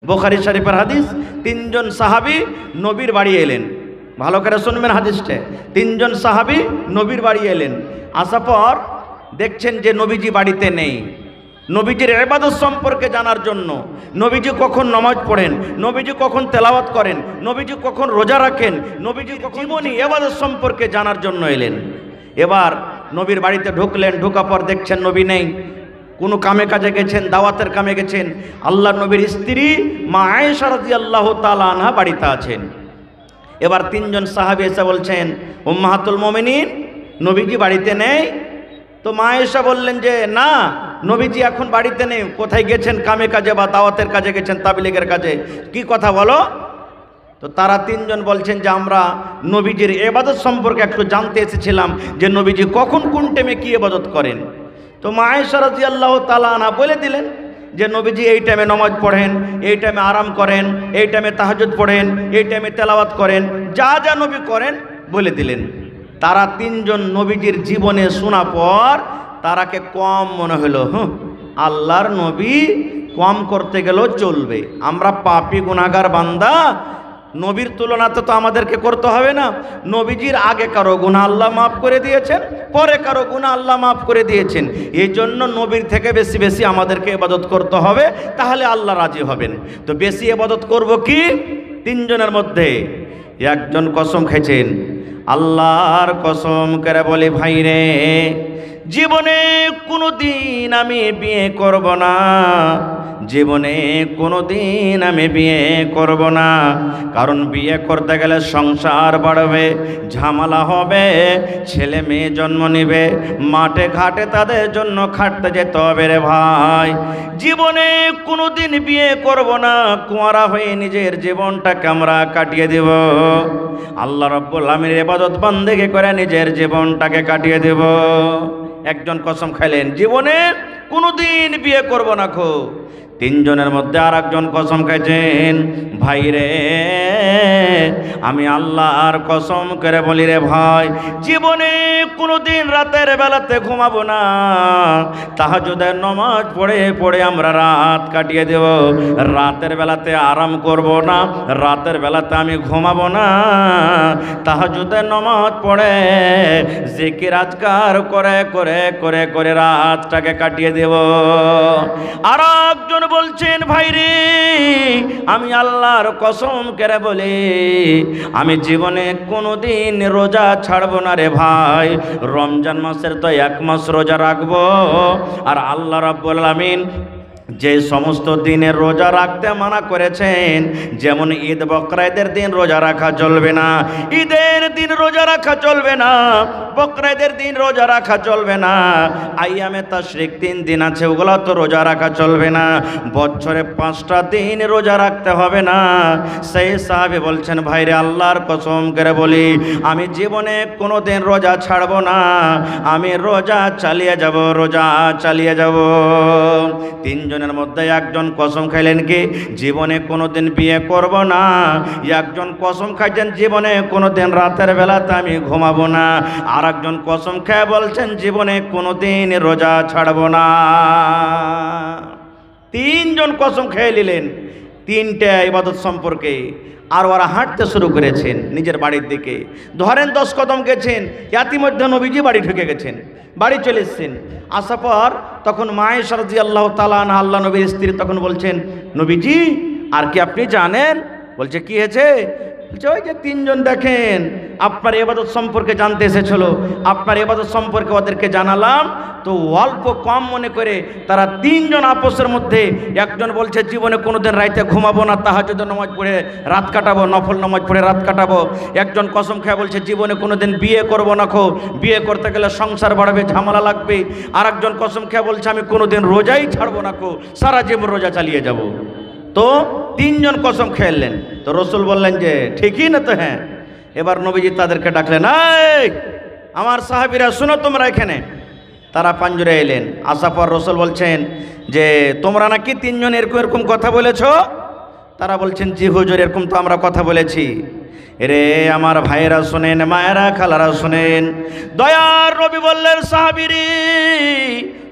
বুখারী শরীফের হাদিস, তিনজন সাহাবী নবীর বাড়ি এলেন। ভালো করে শুনবেন হাদিসটা। তিনজন সাহাবী নবীর বাড়ি এলেন, আসার পর দেখছেন যে নবীজি বাড়িতে নেই। নবীজির ইবাদত সম্পর্কে জানার জন্য, নবীজি কখন নামাজ পড়েন, নবীজি কখন তেলাওয়াত করেন, নবীজি কখন রোজা রাখেন, নবীজি জীবনী ইবাদত সম্পর্কে জানার জন্য এলেন। এবার নবীর বাড়িতে ঢুকলেন, ঢোকার পর দেখছেন নবী নেই, কোনো কামে কাজে গেছেন, দাওয়াতের কামে গেছেন। আল্লাহ নবীর স্ত্রী মা আয়েশা রাদিয়াল্লাহু তাআলা আনহা বাড়িতে আছেন। এবার তিনজন সাহাবী এসে বলছেন, উম্মাহাতুল মুমিনিন, নবীজি বাড়িতে নেই। তো মা আয়েশা বললেন যে না, নবীজি এখন বাড়িতে নেই, কোথায় গেছেন, কামে কাজে বা দাওয়াতের কাজে গেছেন, তাবলীগের কাজে। কি কথা বলো? তো তারা তিনজন বলছেন যে আমরা নবীজির ইবাদত সম্পর্কে একটু জানতে এসেছিলাম, যে নবীজি কখন কোন টাইমে কি ইবাদত করেন। তো মা আয়েশা রাদিয়াল্লাহু তাআলা আনহা বলে দিলেন যে নবীজি এই টাইমে নামাজ পড়েন, এই টাইমে আরাম করেন, এই টাইমে তাহাজ্জুদ পড়েন, এই টাইমে তেলাওয়াত করেন, যা যা নবী করেন বলে দিলেন। তারা তিনজন নবীজির জীবনে শোনা পর তারাকে কম মনে হলো। আল্লাহর নবী কম করতে গেলেও চলবে, আমরা পাপী গুনাহগার বান্দা, নবীর তুলনাতে তো আমাদেরকে করতে হবে না। নবীজির আগে কারো গুনাহ আল্লাহ মাফ করে দিয়েছেন, পরে কারো গুনাহ আল্লাহ মাফ করে দিয়েছেন। এই জন্য নবীর থেকে বেশি বেশি আমাদেরকে ইবাদত করতে হবে, তাহলে আল্লাহ রাজি হবেন। তো বেশি ইবাদত করব কি? তিনজনের মধ্যে একজন কসম খেয়েছেন, আল্লাহর কসম করে বলে, ভাই রে, জীবনে কোনো দিন আমি বিয়ে করব না, জীবনে কোনো দিন আমি বিয়ে করব না। কারণ বিয়ে করতে গেলে সংসার বাড়বে, ঝামেলা হবে, ছেলে মেয়ে জন্ম নেবে, মাঠে ঘাটে তাদের জন্য খাটতে যেতে হবে রে ভাই। জীবনে কোনো দিন বিয়ে করব না, কুঁয়ারা হয়ে নিজের জীবনটাকে আমরা কাটিয়ে দেব, আল্লাহ রাব্বুল আলামিনের ইবাদত বান্দেগি করে নিজের জীবনটাকে কাটিয়ে দেব। একজন কসম খাইলেন, জীবনে কোনোদিন বিয়ে করব না খো। তিনজনের মধ্যে আর একজন কসম খাইছেন, ভাই রে, আমি আল্লাহর কসম করে বলি রে ভাই, জীবনে কোনোদিন রাতের বেলাতে ঘুমাবো না, তাহাজ্জুদের নামাজ পড়ে পড়ে আমরা রাত কাটিয়ে দেব। রাতের বেলাতে আরাম করব না, রাতের বেলাতে আমি ঘুমাবো না, তাহাজ্জুদের নামাজ পড়ে জিকির আজকার করে করে করে করে রাতটাকে কাটিয়ে দেব। আর একজন বলছেন, ভাই রে, আমি আল্লাহর কসম করে বলি, আমি জীবনে কোনোদিন রোজা ছাড়বো না রে ভাই। রমজান মাসের তো 1 মাস রোজা রাখবো, আর আল্লাহ রাব্বুল আলামিন যে সমস্ত দিনের রোজা রাখতে মানা করেছেন, যেমন ঈদ বকরা ঈদের দিন রোজা রাখা চলবে না, ঈদের দিন রোজা রাখা চলবে না, বকরা ঈদের দিন রোজা রাখা চলবে না, আইয়ামে তাশরিক 3 দিন আছে, ওগুলো তো রোজা রাখা চলবে না, বছরে 5টা দিন রোজা রাখতে হবে না। সেই সাহাবী বলছেন, ভাইরে, আল্লাহর কসম করে বলি, আমি জীবনে কোনো দিন রোজা ছাড়বো না, আমি রোজা চালিয়ে যাব, রোজা চালিয়ে যাব। তিনজনের মধ্যে একজন কসম খাইলেন কি, জীবনে কোনোদিন বিয়ে করব না। একজন কসম খাইছেন, জীবনে কোনোদিন রাতের বেলাতে আমি ঘুমাবো না। আর একজন কসম খেয়ে বলছেন, জীবনে কোনোদিন রোজা ছাড়বো না। তিনজন কসম খেয়ে নিলেন 3টে ইবাদত সম্পর্কে। আর ওরা হাঁটতে শুরু করেছেন নিজের বাড়ির দিকে। ধরেন 10 কদম গেছেন, ইতিমধ্যে নবীজি বাড়ি ঢুকে গেছেন, বাড়ি চলে এসেছেন। আসার পর তখন মা আয়েশা রাদিয়াল্লাহু তাআলা আনহা, আল্লাহ নবীর স্ত্রী, তখন বলছেন, নবীজি আর কি আপনি জানেন? বলছে, কি হয়েছে? বলছে, ওই যে 3জন দেখেন আপনার ইবাদত সম্পর্কে জানতে এসেছিল, আপনার ইবাদত সম্পর্কে ওদেরকে জানালাম, তো অল্প কম মনে করে তারা 3জন আপসের মধ্যে, একজন বলছে জীবনে কোনোদিন রাইতে ঘুমাবো না, তাহাজ্জুদের নামাজ পড়ে রাত কাটাবো, নফল নামাজ পড়ে রাত কাটাবো। একজন কসম খেয়ে বলছে জীবনে কোনোদিন বিয়ে করবো না খো, বিয়ে করতে গেলে সংসার বাড়বে, ঝামেলা লাগবে। আর একজন কসম খেয়ে বলছে আমি কোনোদিন রোজাই ছাড়বো না খো, সারা জীবন রোজা চালিয়ে যাব। তো 3জন কসম খেলেন। তো রসুল বললেন যে ঠিকই না? তো হ্যাঁ। এবার নবীজি তাদেরকে ডাকলেন, এই আমার সাহাবীরা শোনো তোমরা এখানে। তারা পাঞ্জরে এলেন। আসার পর রসুল বলছেন যে তোমরা নাকি 3জন এরকম এরকম কথা বলেছ? তারা বলছেন, জি হুজুর, এরকম তো আমরা কথা বলেছি। রে আমার ভাইয়েরা শোনেন, মায়েরা খালারা শোনেন, দয়ার নবী বললেন, সাহাবীরি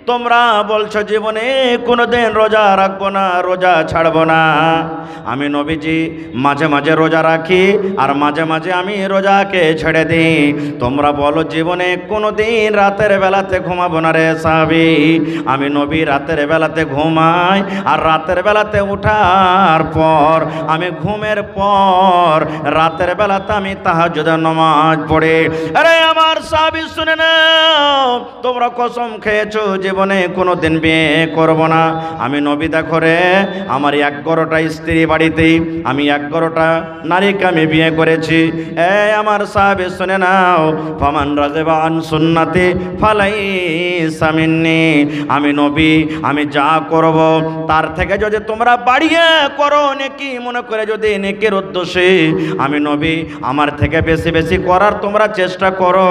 তোমরা বলছো জীবনে কোনোদিন রোজা রাখবো না, রোজা ছাড়বো না। আমি নবীজি মাঝে মাঝে রোজা রাখি আর মাঝে মাঝে আমি রোজাকে ছেড়ে দিই। তোমরা বলো জীবনে কোনোদিন রাতের বেলাতে ঘুমাবো না রে সাহাবী। আমি নবী রাতের বেলাতে ঘুমাই আর রাতের বেলাতে উঠার পর আমি ঘুমের পর রাতের বেলাতে আমি তাহাজ্জুদের নামাজ পড়ি। আরে আমার সাহাবী শুনে নাও, তোমরা কসম খেয়েছো জীবনে কোনোদিন বিয়ে করব না। আমি নবী দেখো রে, আমার 11টা স্ত্রী বাড়িতেই, আমি 11টা নারীকে আমি বিয়ে করেছি। আমার সাহাবী শুনে নাও, ফামান রাগিবা আন সুন্নতি ফালাইসা মিন্নি। আমি নবী আমি যা করব তার থেকে যদি তোমরা বাড়িয়ে করো নেকি মনে করে, যদি নেকির উদ্দেশ্যে আমি নবী আমার থেকে বেশি বেশি করার তোমরা চেষ্টা করো,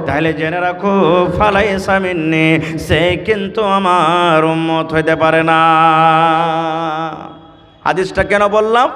তাহলে জেনে রাখো ফালাইসা মিন্নি, সে কিন্তু আমার উম্মত হইতে পারে না। হাদিসটা কেন বললাম?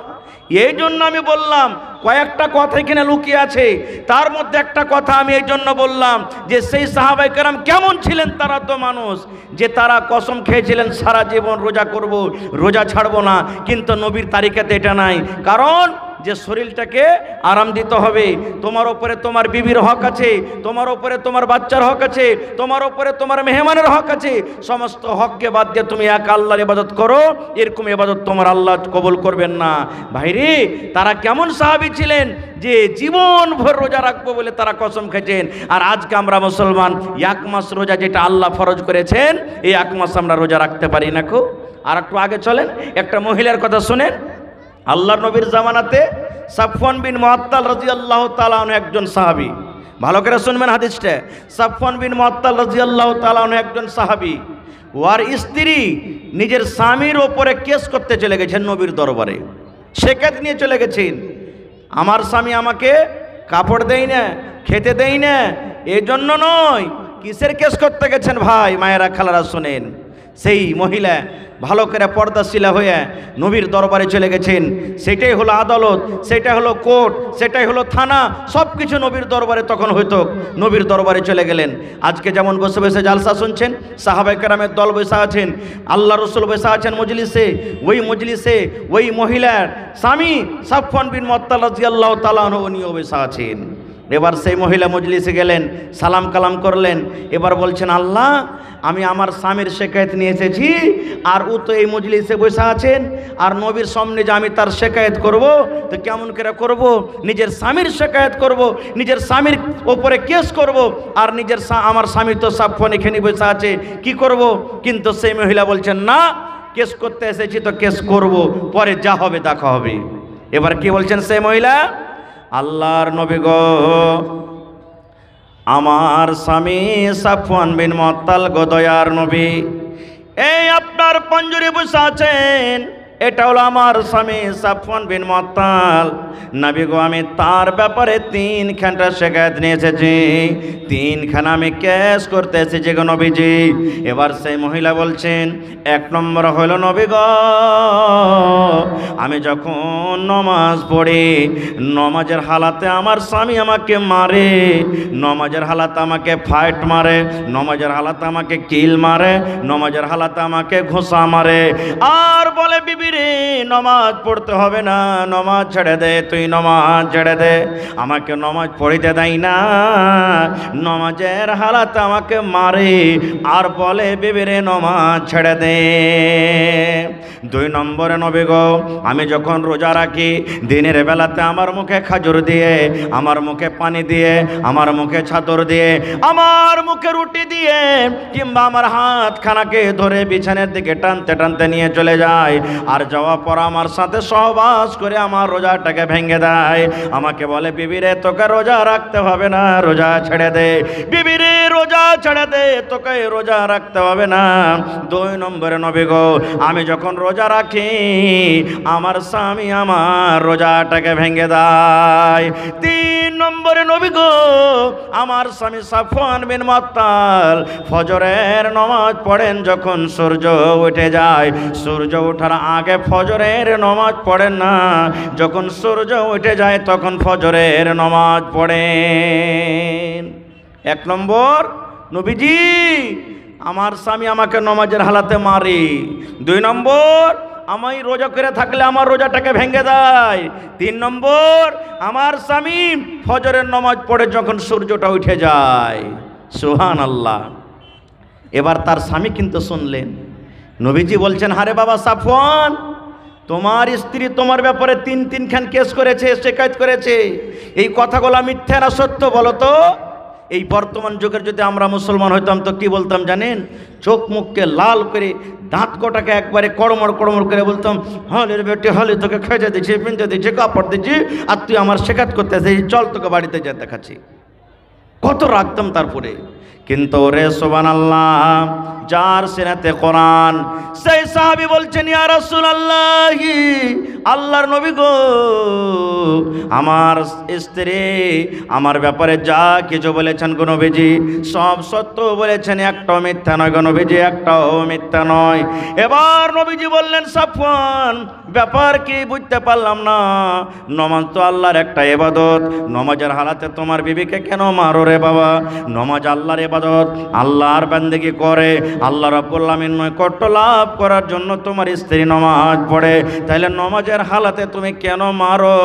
এই জন্য আমি বললাম, কয়েকটা কথা এখানে লুকিয়ে আছে। তার মধ্যে একটা কথা আমি এই জন্য বললাম যে সেই সাহাবায়ে কেরাম কেমন ছিলেন। তারা তো মানুষ, যে তারা কসম খেয়েছিলেন সারা জীবন রোজা করব, রোজা ছাড়বো না, কিন্তু নবীর তালিকাতে এটা নাই। কারণ যে শরীরটাকে আরাম দিতে হবে, তোমার উপরে তোমার বিবির হক আছে, তোমার উপরে তোমার বাচ্চার হক আছে, তোমার উপরে তোমার মেহমানের হক আছে। সমস্ত হককে বাদ দিয়ে তুমি এক আল্লাহর ইবাদত করো, এরকম ইবাদত তোমার আল্লাহ কবুল করবেন না। ভাইরে, তারা কেমন সাহাবী ছিলেন যে জীবন ভর রোজা রাখবো বলে তারা কসম খেয়েছেন। আর আজকে আমরা মুসলমান 1 মাস রোজা যেটা আল্লাহ ফরজ করেছেন, এই 1 মাস আমরা রোজা রাখতে পারি না। আর একটু আগে চলেন, একটা মহিলার কথা শুনেন। আল্লাহর নবীর জামানাতে সাফওয়ান বিন মুআত্তাল রাদিয়াল্লাহু তাআলা আনহু একজন সাহাবী। ভালো করে শুনবেন হাদিসটা। সাফওয়ান বিন মুআত্তাল রাদিয়াল্লাহু তাআলা আনহু একজন সাহাবী। ওর স্ত্রী নিজের স্বামীর ওপরে কেস করতে চলে গেছেন নবীর দরবারে, শিকায়ত নিয়ে চলে গেছেন। আমার স্বামী আমাকে কাপড় দেয় না, খেতে দেয় না, এই জন্য নয়। কিসের কেস করতে গেছেন ভাই? মায়েরা খালারা শোনেন। সেই মহিলা ভালো করে পর্দাশীলা হয়ে নবীর দরবারে চলে গেছেন। সেটাই হলো আদালত, সেটা হলো কোর্ট, সেটাই হলো থানা, সব কিছু নবীর দরবারে তখন হইতো। নবীর দরবারে চলে গেলেন। আজকে যেমন বসে বসে জালসা শুনছেন, সাহাবায়ে কেরামের দল বসে আছেন, আল্লাহ রসুল বসে আছেন মজলিসে। ওই মজলিসে ওই মহিলার স্বামী সাফওয়ান বিন মুআত্তাল রাদিয়াল্লাহু তাআলা আনহু উনিও বসে আছেন। এবার সেই মহিলা মজলিসে গেলেন, সালাম কালাম করলেন। এবার বলছেন, আল্লাহ আমি আমার স্বামীর শিকায়ত নিয়ে এসেছি, আর ও তো এই মজলিসে বসে আছেন, আর নবীর সামনে যে আমি তার শিকায়ত করব, তো কেমন করে করব? নিজের স্বামীর শিকায়ত করব, নিজের স্বামীর ওপরে কেস করব, আর আমার স্বামী তো সাফওয়ান এখানে বসে আছে, কি করব? কিন্তু সেই মহিলা বলছেন, না, কেস করতে এসেছি তো কেস করব, পরে যা হবে দেখা হবে। এবার কি বলছেন সেই মহিলা? আল্লাহর নবী গো, আমার স্বামী সাফওয়ান বিন মুআত্তাল গো, দয়ার নবী, এই আপনার পঞ্জরে বসে আছেন, এটা হলো আমার স্বামী সাফওয়ান বিন মুআত্তাল। নবী গো, আমি তার ব্যাপারে 3খানা শিকায়ত নিয়ে এসেছি, 3খানা আমি কেস করতে এসেছি গো নবীজি। এবার সেই মহিলা বলছেন, 1 নম্বর হলো নবী গো, আমি যখন নমাজ পড়ি, নমাজের হালাতে আমার স্বামী আমাকে মারে, নমাজের হালাতে আমাকে ফাইট মারে, নমাজের হালাতে আমাকে কিল মারে, নমাজের হালাতে আমাকে ঘোষা মারে, আর বলে, বিবি রে নমাজ পড়তে হবে না, নমাজ ছেড়ে দে, তুই নমাজ ছেড়ে দে। আমাকে নমাজ পড়িতে দেয় না, নমাজের হালাতে আমাকে মারে, আর বলে, বিবি রে নমাজ ছেড়ে দে। 2 নম্বরে নবী গো, আমি যখন রোজা রাখি, দিনের বেলাতে আমার মুখে খাজুর দিয়ে, আমার মুখে পানি দিয়ে, আমার মুখে ছাতর দিয়ে, আমার মুখে রুটি দিয়ে, কিংবা আমার হাতখানাকে ধরে বিছানের দিকে টানতে টানতে নিয়ে চলে যায়, আর যাওয়ার পর আমার সাথে সহবাস করে আমার রোজাটাকে ভেঙে দেয়। আমাকে বলে, বিবিরে তোকে রোজা রাখতে হবে না, রোজা ছেড়ে দে, বিবিরে রোজা ছেড়ে দে, তোকে রোজা রাখতে হবে না। 2 নম্বরে নবী গো, আমি যখন রোজা রাখি, আমার স্বামী আমার রোজাটাকে ভেঙে দেয়। 3 নম্বরে নবী গো, আমার স্বামী সাফওয়ান বিন মুআত্তাল ফজরের নামাজ পড়েন যখন সূর্য উঠে যায়, সূর্য ওঠার আগে ফজরের নামাজ পড়েন না, যখন সূর্য উঠে যায় তখন ফজরের নামাজ পড়েন। 1 নম্বর, নবীজি আমার স্বামী আমাকে নামাজের হালাতে মারে। 2 নম্বর, আমি রোজা করে থাকলে আমার রোজাটাকে ভেঙে দেয়। 3 নম্বর, আমার স্বামী ফজরের নামাজ পড়ে যখন সূর্যটা উঠে যায়। সুবহানাল্লাহ। এবার তার স্বামী কিন্তু শুনলেন, নবীজি বলছেন, হারে বাবা সাফওয়ান, তোমার স্ত্রী তোমার ব্যাপারে 3খান কেস করেছে, শিকায়ত করেছে। এই কথাগুলো মিথ্যা না সত্য বলো তো? এই বর্তমান যুগের যদি আমরা মুসলমান হইতাম তো কি বলতাম জানেন? চোখ মুখকে লাল করে দাঁত কটাকে একবারে কড়মড় কড়মড় করে বলতাম, হলের বেটে হলে তোকে খেতে দিচ্ছি, পিনতে দিচ্ছি, কাপড় দিচ্ছি, আর তুই আমার শেখাত করতে আসিস, চল তোকে বাড়িতে যা দেখাচ্ছি। কত রাখতাম তারপরে। কিন্তু রে সুবহানাল্লাহ, যার সিনাতে কোরআন, সেই সাহাবী বলছেন, ইয়া রাসূলুল্লাহ, আল্লাহর নবী গো, আমার স্ত্রী আমার ব্যাপারে যা কিছু বলেছেন গো নবীজি, সব সত্য বলেছেন, একটাও মিথ্যা নয় গো নবীজি, একটাও মিথ্যা নয়। এবার নবীজি বললেন, সাফওয়ান, ব্যাপার কি বুঝতে পারলাম না। নমাজ তো আল্লাহর একটা ইবাদত, নমাজের হালাতে তোমার বিবিকে কেন মারো রে বাবা? নমাজ আল্লাহর ইবাদত, আল্লাহর বান্দেগি করে, আল্লাহ রাব্বুল আলামিন নৈকট্য লাভ করার জন্য তোমার স্ত্রী নমাজ পড়ে, তাহলে নমাজের হালাতে তুমি কেন মারো?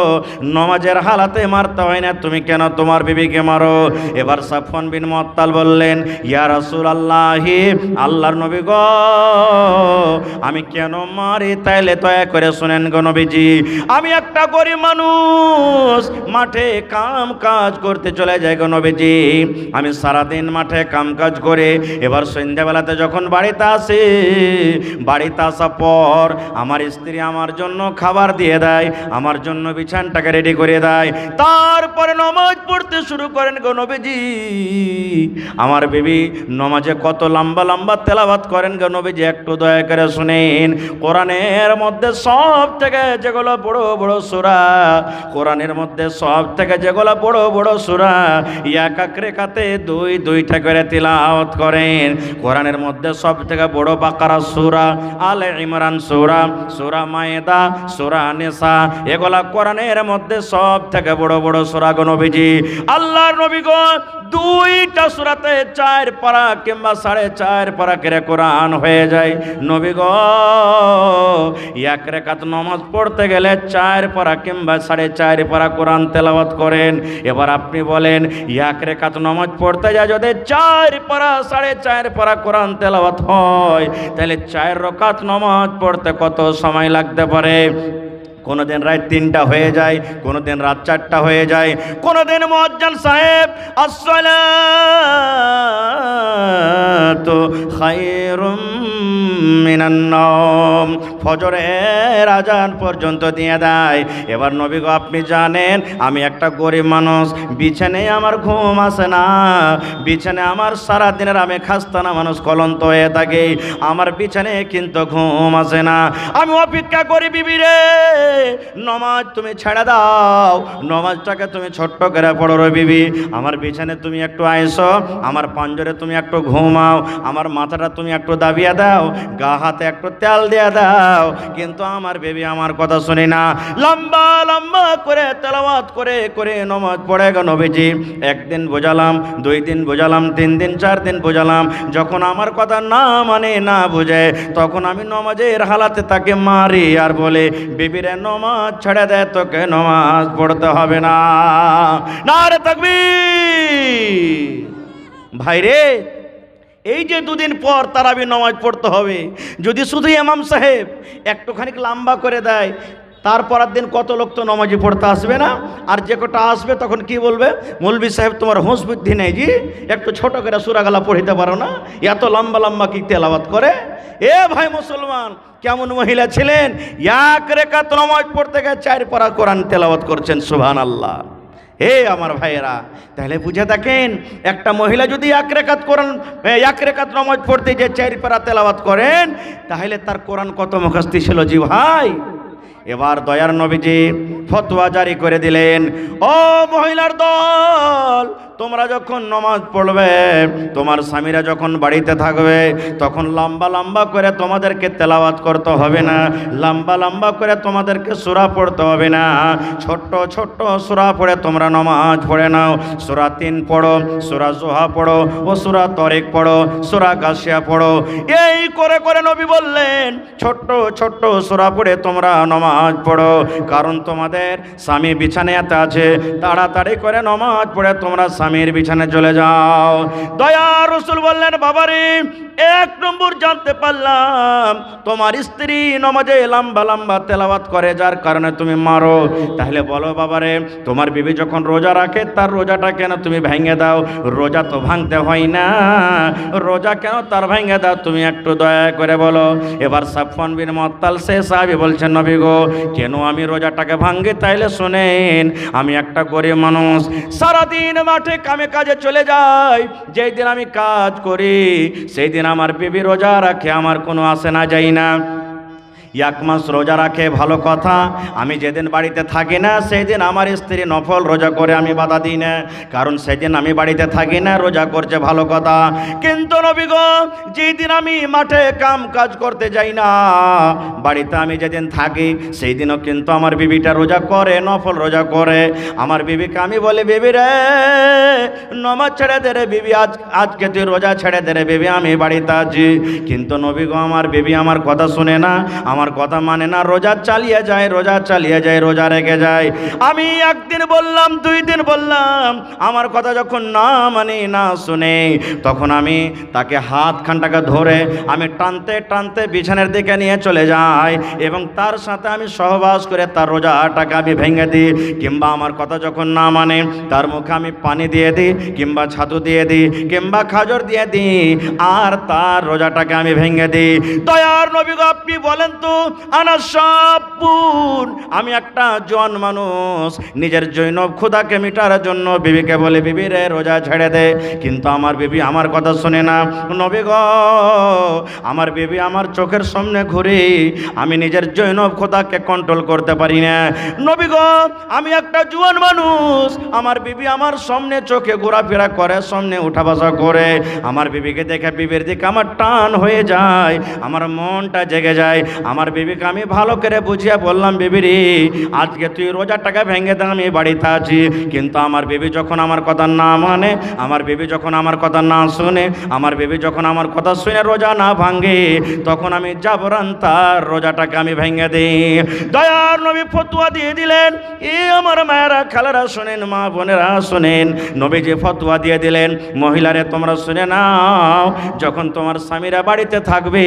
নমাজের হালাতে মারতে হয় না, তুমি কেন তোমার বিবিকে মারো? এবার সাফওয়ান বিন মুআত্তাল বললেন, ইয়া রাসূলুল্লাহ, আল্লাহর নবী গো, আমি কেন মারি তাইলে দয়া করে শুনেন গো নবীজি। আমি একটা গরিব মানুষ, মাঠে কাম কাজ করতে চলে যাই গো নবীজি। আমি সারাদিন মাঠে কাম কাজ করে এবার সন্ধ্যাবেলাতে যখন বাড়িতে আসি, বাড়িতে আসার পর আমার স্ত্রী আমার জন্য খাবার দিয়ে দেয়, আমার জন্য বিছানটাকে রেডি করে দেয়, তারপরে নামাজ পড়তে শুরু করেন গো নবীজি। আমার বিবি নামাজে কত লম্বা লম্বা তেলাওয়াত করেন গো নবীজি, একটু দয়া করে শুনেন। কোরআনের মধ্যে সব থেকে যেগুলো বড় বড় সূরা, কোরআনের মধ্যে সব থেকে যেগুলো বড় বড় সূরা, এক এক রেখাতে দুইটা করে তিলাওয়াত করেন। কোরআনের মধ্যে সব থেকে বড় বাকারা সূরা, আলে ইমরান সূরা, সূরা মায়েদা, সূরা নিসা, এগুলা কোরআনের মধ্যে সব থেকে বড় বড় সূরা গো নবীজি। আল্লাহর নবী গো, 2টা সূরাতে 4 পারা কিংবা 4.5 পারা করে কোরআন হয়ে যায়। নবী গো, এক রাকাত নামাজ পড়তে গেলে 4 পারা কিংবা 4.5 পারা কোরআন তেলাওয়াত করেন। এবার আপনি বলেন, এক রাকাত নামাজ পড়তে যায় যদি 4 পারা 4.5 পারা কোরআন তেলাওয়াত হয়, তাহলে 4 রাকাত নামাজ পড়তে কত সময় লাগতে পারে? কোনোদিন রাত 3টা হয়ে যায়, কোনোদিন রাত 4টা হয়ে যায়, কোনোদিন মুয়াজ্জিন সাহেব আসসালাতু খায়রুম মিনান নাওম, ফজরের আজান পর্যন্ত দিয়ে দেয়। এবার নবী গো, আপনি জানেন আমি একটা গরিব মানুষ, বিছানায় আমার ঘুম আসে না, বিছানায় আমার সারা দিনের আমি খাস্তানা মানুষ, ক্লান্ত হয়ে থাকি, আমার বিছানায় কিন্তু ঘুম আসে না। আমি অপেক্ষা করি, বিবি রে, নমাজ তুমি ছেড়ে দাও, নমাজটাকে তুমি ছোট্ট করে পড়ো রে বিবি, আমার বিছানায় তুমি একটু আইসো, আমার পাঞ্জরে তুমি একটু ঘুমাও, আমার মাথাটা তুমি একটু দাবিয়ে দাও, গা হাতে একটু তেল দিয়ে দাও। কিন্তু আমার বেবি আমার কথা শুনি না, লম্বা লম্বা করে তেলাওয়াত করে করে নমাজ পড়ে গো নবীজি। 1 দিন বোঝালাম, 2 দিন বোঝালাম, 3 দিন 4 দিন বোঝালাম, যখন আমার কথা না মানে না বুঝে, তখন আমি নমাজের হালাতে তাকে মারি আর বলে, বিবিরে নমাজ ছেড়ে দেয়, তোকে নমাজ পড়তে হবে না। নারে তাকবীর। ভাইরে, এই যে 2 দিন পর তারাবি নামাজ পড়তে হবে, যদি শুধু ইমাম সাহেব একটুখানি লম্বা করে দেয়, তারপরের দিন কত লোক তো নামাজি পড়তে আসবে না। আর যে কটা আসবে তখন কি বলবে, মৌলভী সাহেব তোমার হোশ বুদ্ধি নেই জি, একটু ছোট করে সূরাগুলা পড়িতে পারো না, এত লম্বা লম্বা কি তেলাওয়াত করে। এ ভাই মুসলমান, কেমন মহিলা ছিলেন, 1 রাকাত নামাজ পড়তে গিয়ে 4 পারা কোরআন তেলাওয়াত করছেন। সুবহানাল্লাহ। হে আমার ভাইয়েরা, তাহলে বুঝে দেখেন, একটা মহিলা যদি 1 রাকাত কোরআন 1 রাকাত নামাজ পড়তে যে 4 পারা তেলাওয়াত করেন, তাহলে তার কোরআন কত মুখস্থি ছিল জি ভাই। এবার দয়ার নবীজি ফতোয়া জারি করে দিলেন, ও মহিলার দল, তোমরা যখন নামাজ পড়বে, তোমার স্বামীরা যখন বাড়িতে থাকবে, তখন লম্বা লম্বা করে তোমাদেরকে তেলাওয়াত করতে হবে না, লম্বা লম্বা করে তোমাদেরকে সূরা পড়তে হবে না। ছোট্ট ছোট্ট সূরা পড়ে তোমরা নামাজ পড়ে নাও। সূরা 3 পড়ো, সূরা জোহা পড়ো, ও সূরা তরিক পড়ো, সূরা গাশিয়া পড়ো। এই করে করে নবী বললেন ছোট্ট ছোট্ট সূরা পড়ে তোমরা নামাজ পড়ো, কারণ তোমাদের স্বামী বিছানাতে আছে। তাড়াতাড়ি করে নামাজ পড়ে তোমরা স্বামীর বিছানায় চলে যাও। দয়ার রাসূল বললেন, বাবারে 1 নম্বর জানতে পারলাম তোমার স্ত্রী নামাজে লম্বা লম্বা তেলাওয়াত করে, যার কারণে তুমি মারো। তাহলে বলো বাবারে, তোমার বিবি যখন রোজা রাখে তার রোজাটা কেন তুমি ভেঙে দাও? রোজা তো ভাঙতে হয় না, রোজা কেন তার ভেঙে দাও? তুমি একটু দয়া করে বলো। এবার সাফওয়ান বিন মুআত্তাল সে সাহাবী বলছেন, নবী গো, কেন আমি রোজাটাকে ভাঙি? তাইলে শুনেন, আমি একটা গরিব মানুষ, সারাদিন মাঠে কামে কাজে চলে যাই। যেই দিন আমি কাজ করি সেই দিন আমার বিবি রোজা রাখে, আমার কোনো আসে না যাই না। 1 মাস রোজা রাখে, ভালো কথা। আমি যেদিন বাড়িতে থাকি না সেই দিন আমার স্ত্রী নফল রোজা করে, আমি বাধা দিই না, কারণ সেদিন আমি বাড়িতে থাকি না, রোজা করছে, ভালো কথা। কিন্তু নবী গো, যেই দিন আমি মাঠে কাম কাজ করতে যাই না, বাড়িতে আমি যেদিন থাকি সেই দিনও কিন্তু আমার বিবিটা রোজা করে, নফল রোজা করে। আমার বিবিকে আমি বলি, বিবি রে নামাজ ছেড়ে দে রে বিবি, আজকে তুই রোজা ছেড়ে দে রে বিবি, আমি বাড়িতে আছি। কিন্তু নবী গো, আমার বিবি আমার কথা শুনে না, আমার কথা মানে না, রোজা চালিয়ে যায়, রোজা চালিয়ে যায়, রোজা রেখে যায়। আমি একদিন বললাম, 2 দিন বললাম, আমার কথা যখন না মানে না শুনে, তখন আমি তাকে হাতখানটাকে ধরে আমি টানতে টানতে বিছানার দিকে নিয়ে চলে যাই এবং তার সাথে আমি সহবাস করে তার রোজাটাকে আমি ভেঙে দিই। কিংবা আমার কথা যখন না মানে তার মুখে আমি পানি দিয়ে দিই, কিংবা ছাতু দিয়ে দিই, কিংবা খাজর দিয়ে দিই, আর তার রোজাটাকে আমি ভেঙে দিই। দয়ার নবী গো, আপনি বলেন তো, আমি একটা জোয়ান মানুষ, নিজের জৈনব ক্ষুধাকে মিটার জন্য বিবিকে বলে, বিবি রে রোজা ছেড়ে দে, কিন্তু আমার বিবি আমার কথা শুনে না। নবী গো, আমার বিবি আমার চোখের সামনে ঘুরে, আমি নিজের জৈনব ক্ষুধাকে কন্ট্রোল করতে পারি না। নবী গো, আমি একটা জোয়ান মানুষ, আমার বিবি আমার সামনে চোখে ঘোরাফেরা করে, সামনে উঠা বসা করে, আমার বিবিকে দেখে বিবির দিকে আমার টান হয়ে যায়, আমার মনটা জেগে যায়। আমার বিবিকে আমি ভালো করে বুঝিয়ে বললাম, বিবি রে আজকে তুই রোজাটাকে ভেঙে দে, আমি বাড়িতে আছি। কিন্তু আমার বিবি যখন আমার কথা না মানে, আমার বিবি যখন আমার কথা না শুনে, আমার বিবি যখন আমার কথা শুনে রোজা না ভাঙে, তখন আমি জাবরান তার রোজাটাকে আমি ভেঙে দিই। দয়ার নবী ফতোয়া দিয়ে দিলেন। আমার মায়েরা খালারা শোনেন, মা বোনেরা শোনেন, নবী যে ফতোয়া দিয়ে দিলেন, মহিলারে তোমরা শুনে নাও, যখন তোমার স্বামীরা বাড়িতে থাকবে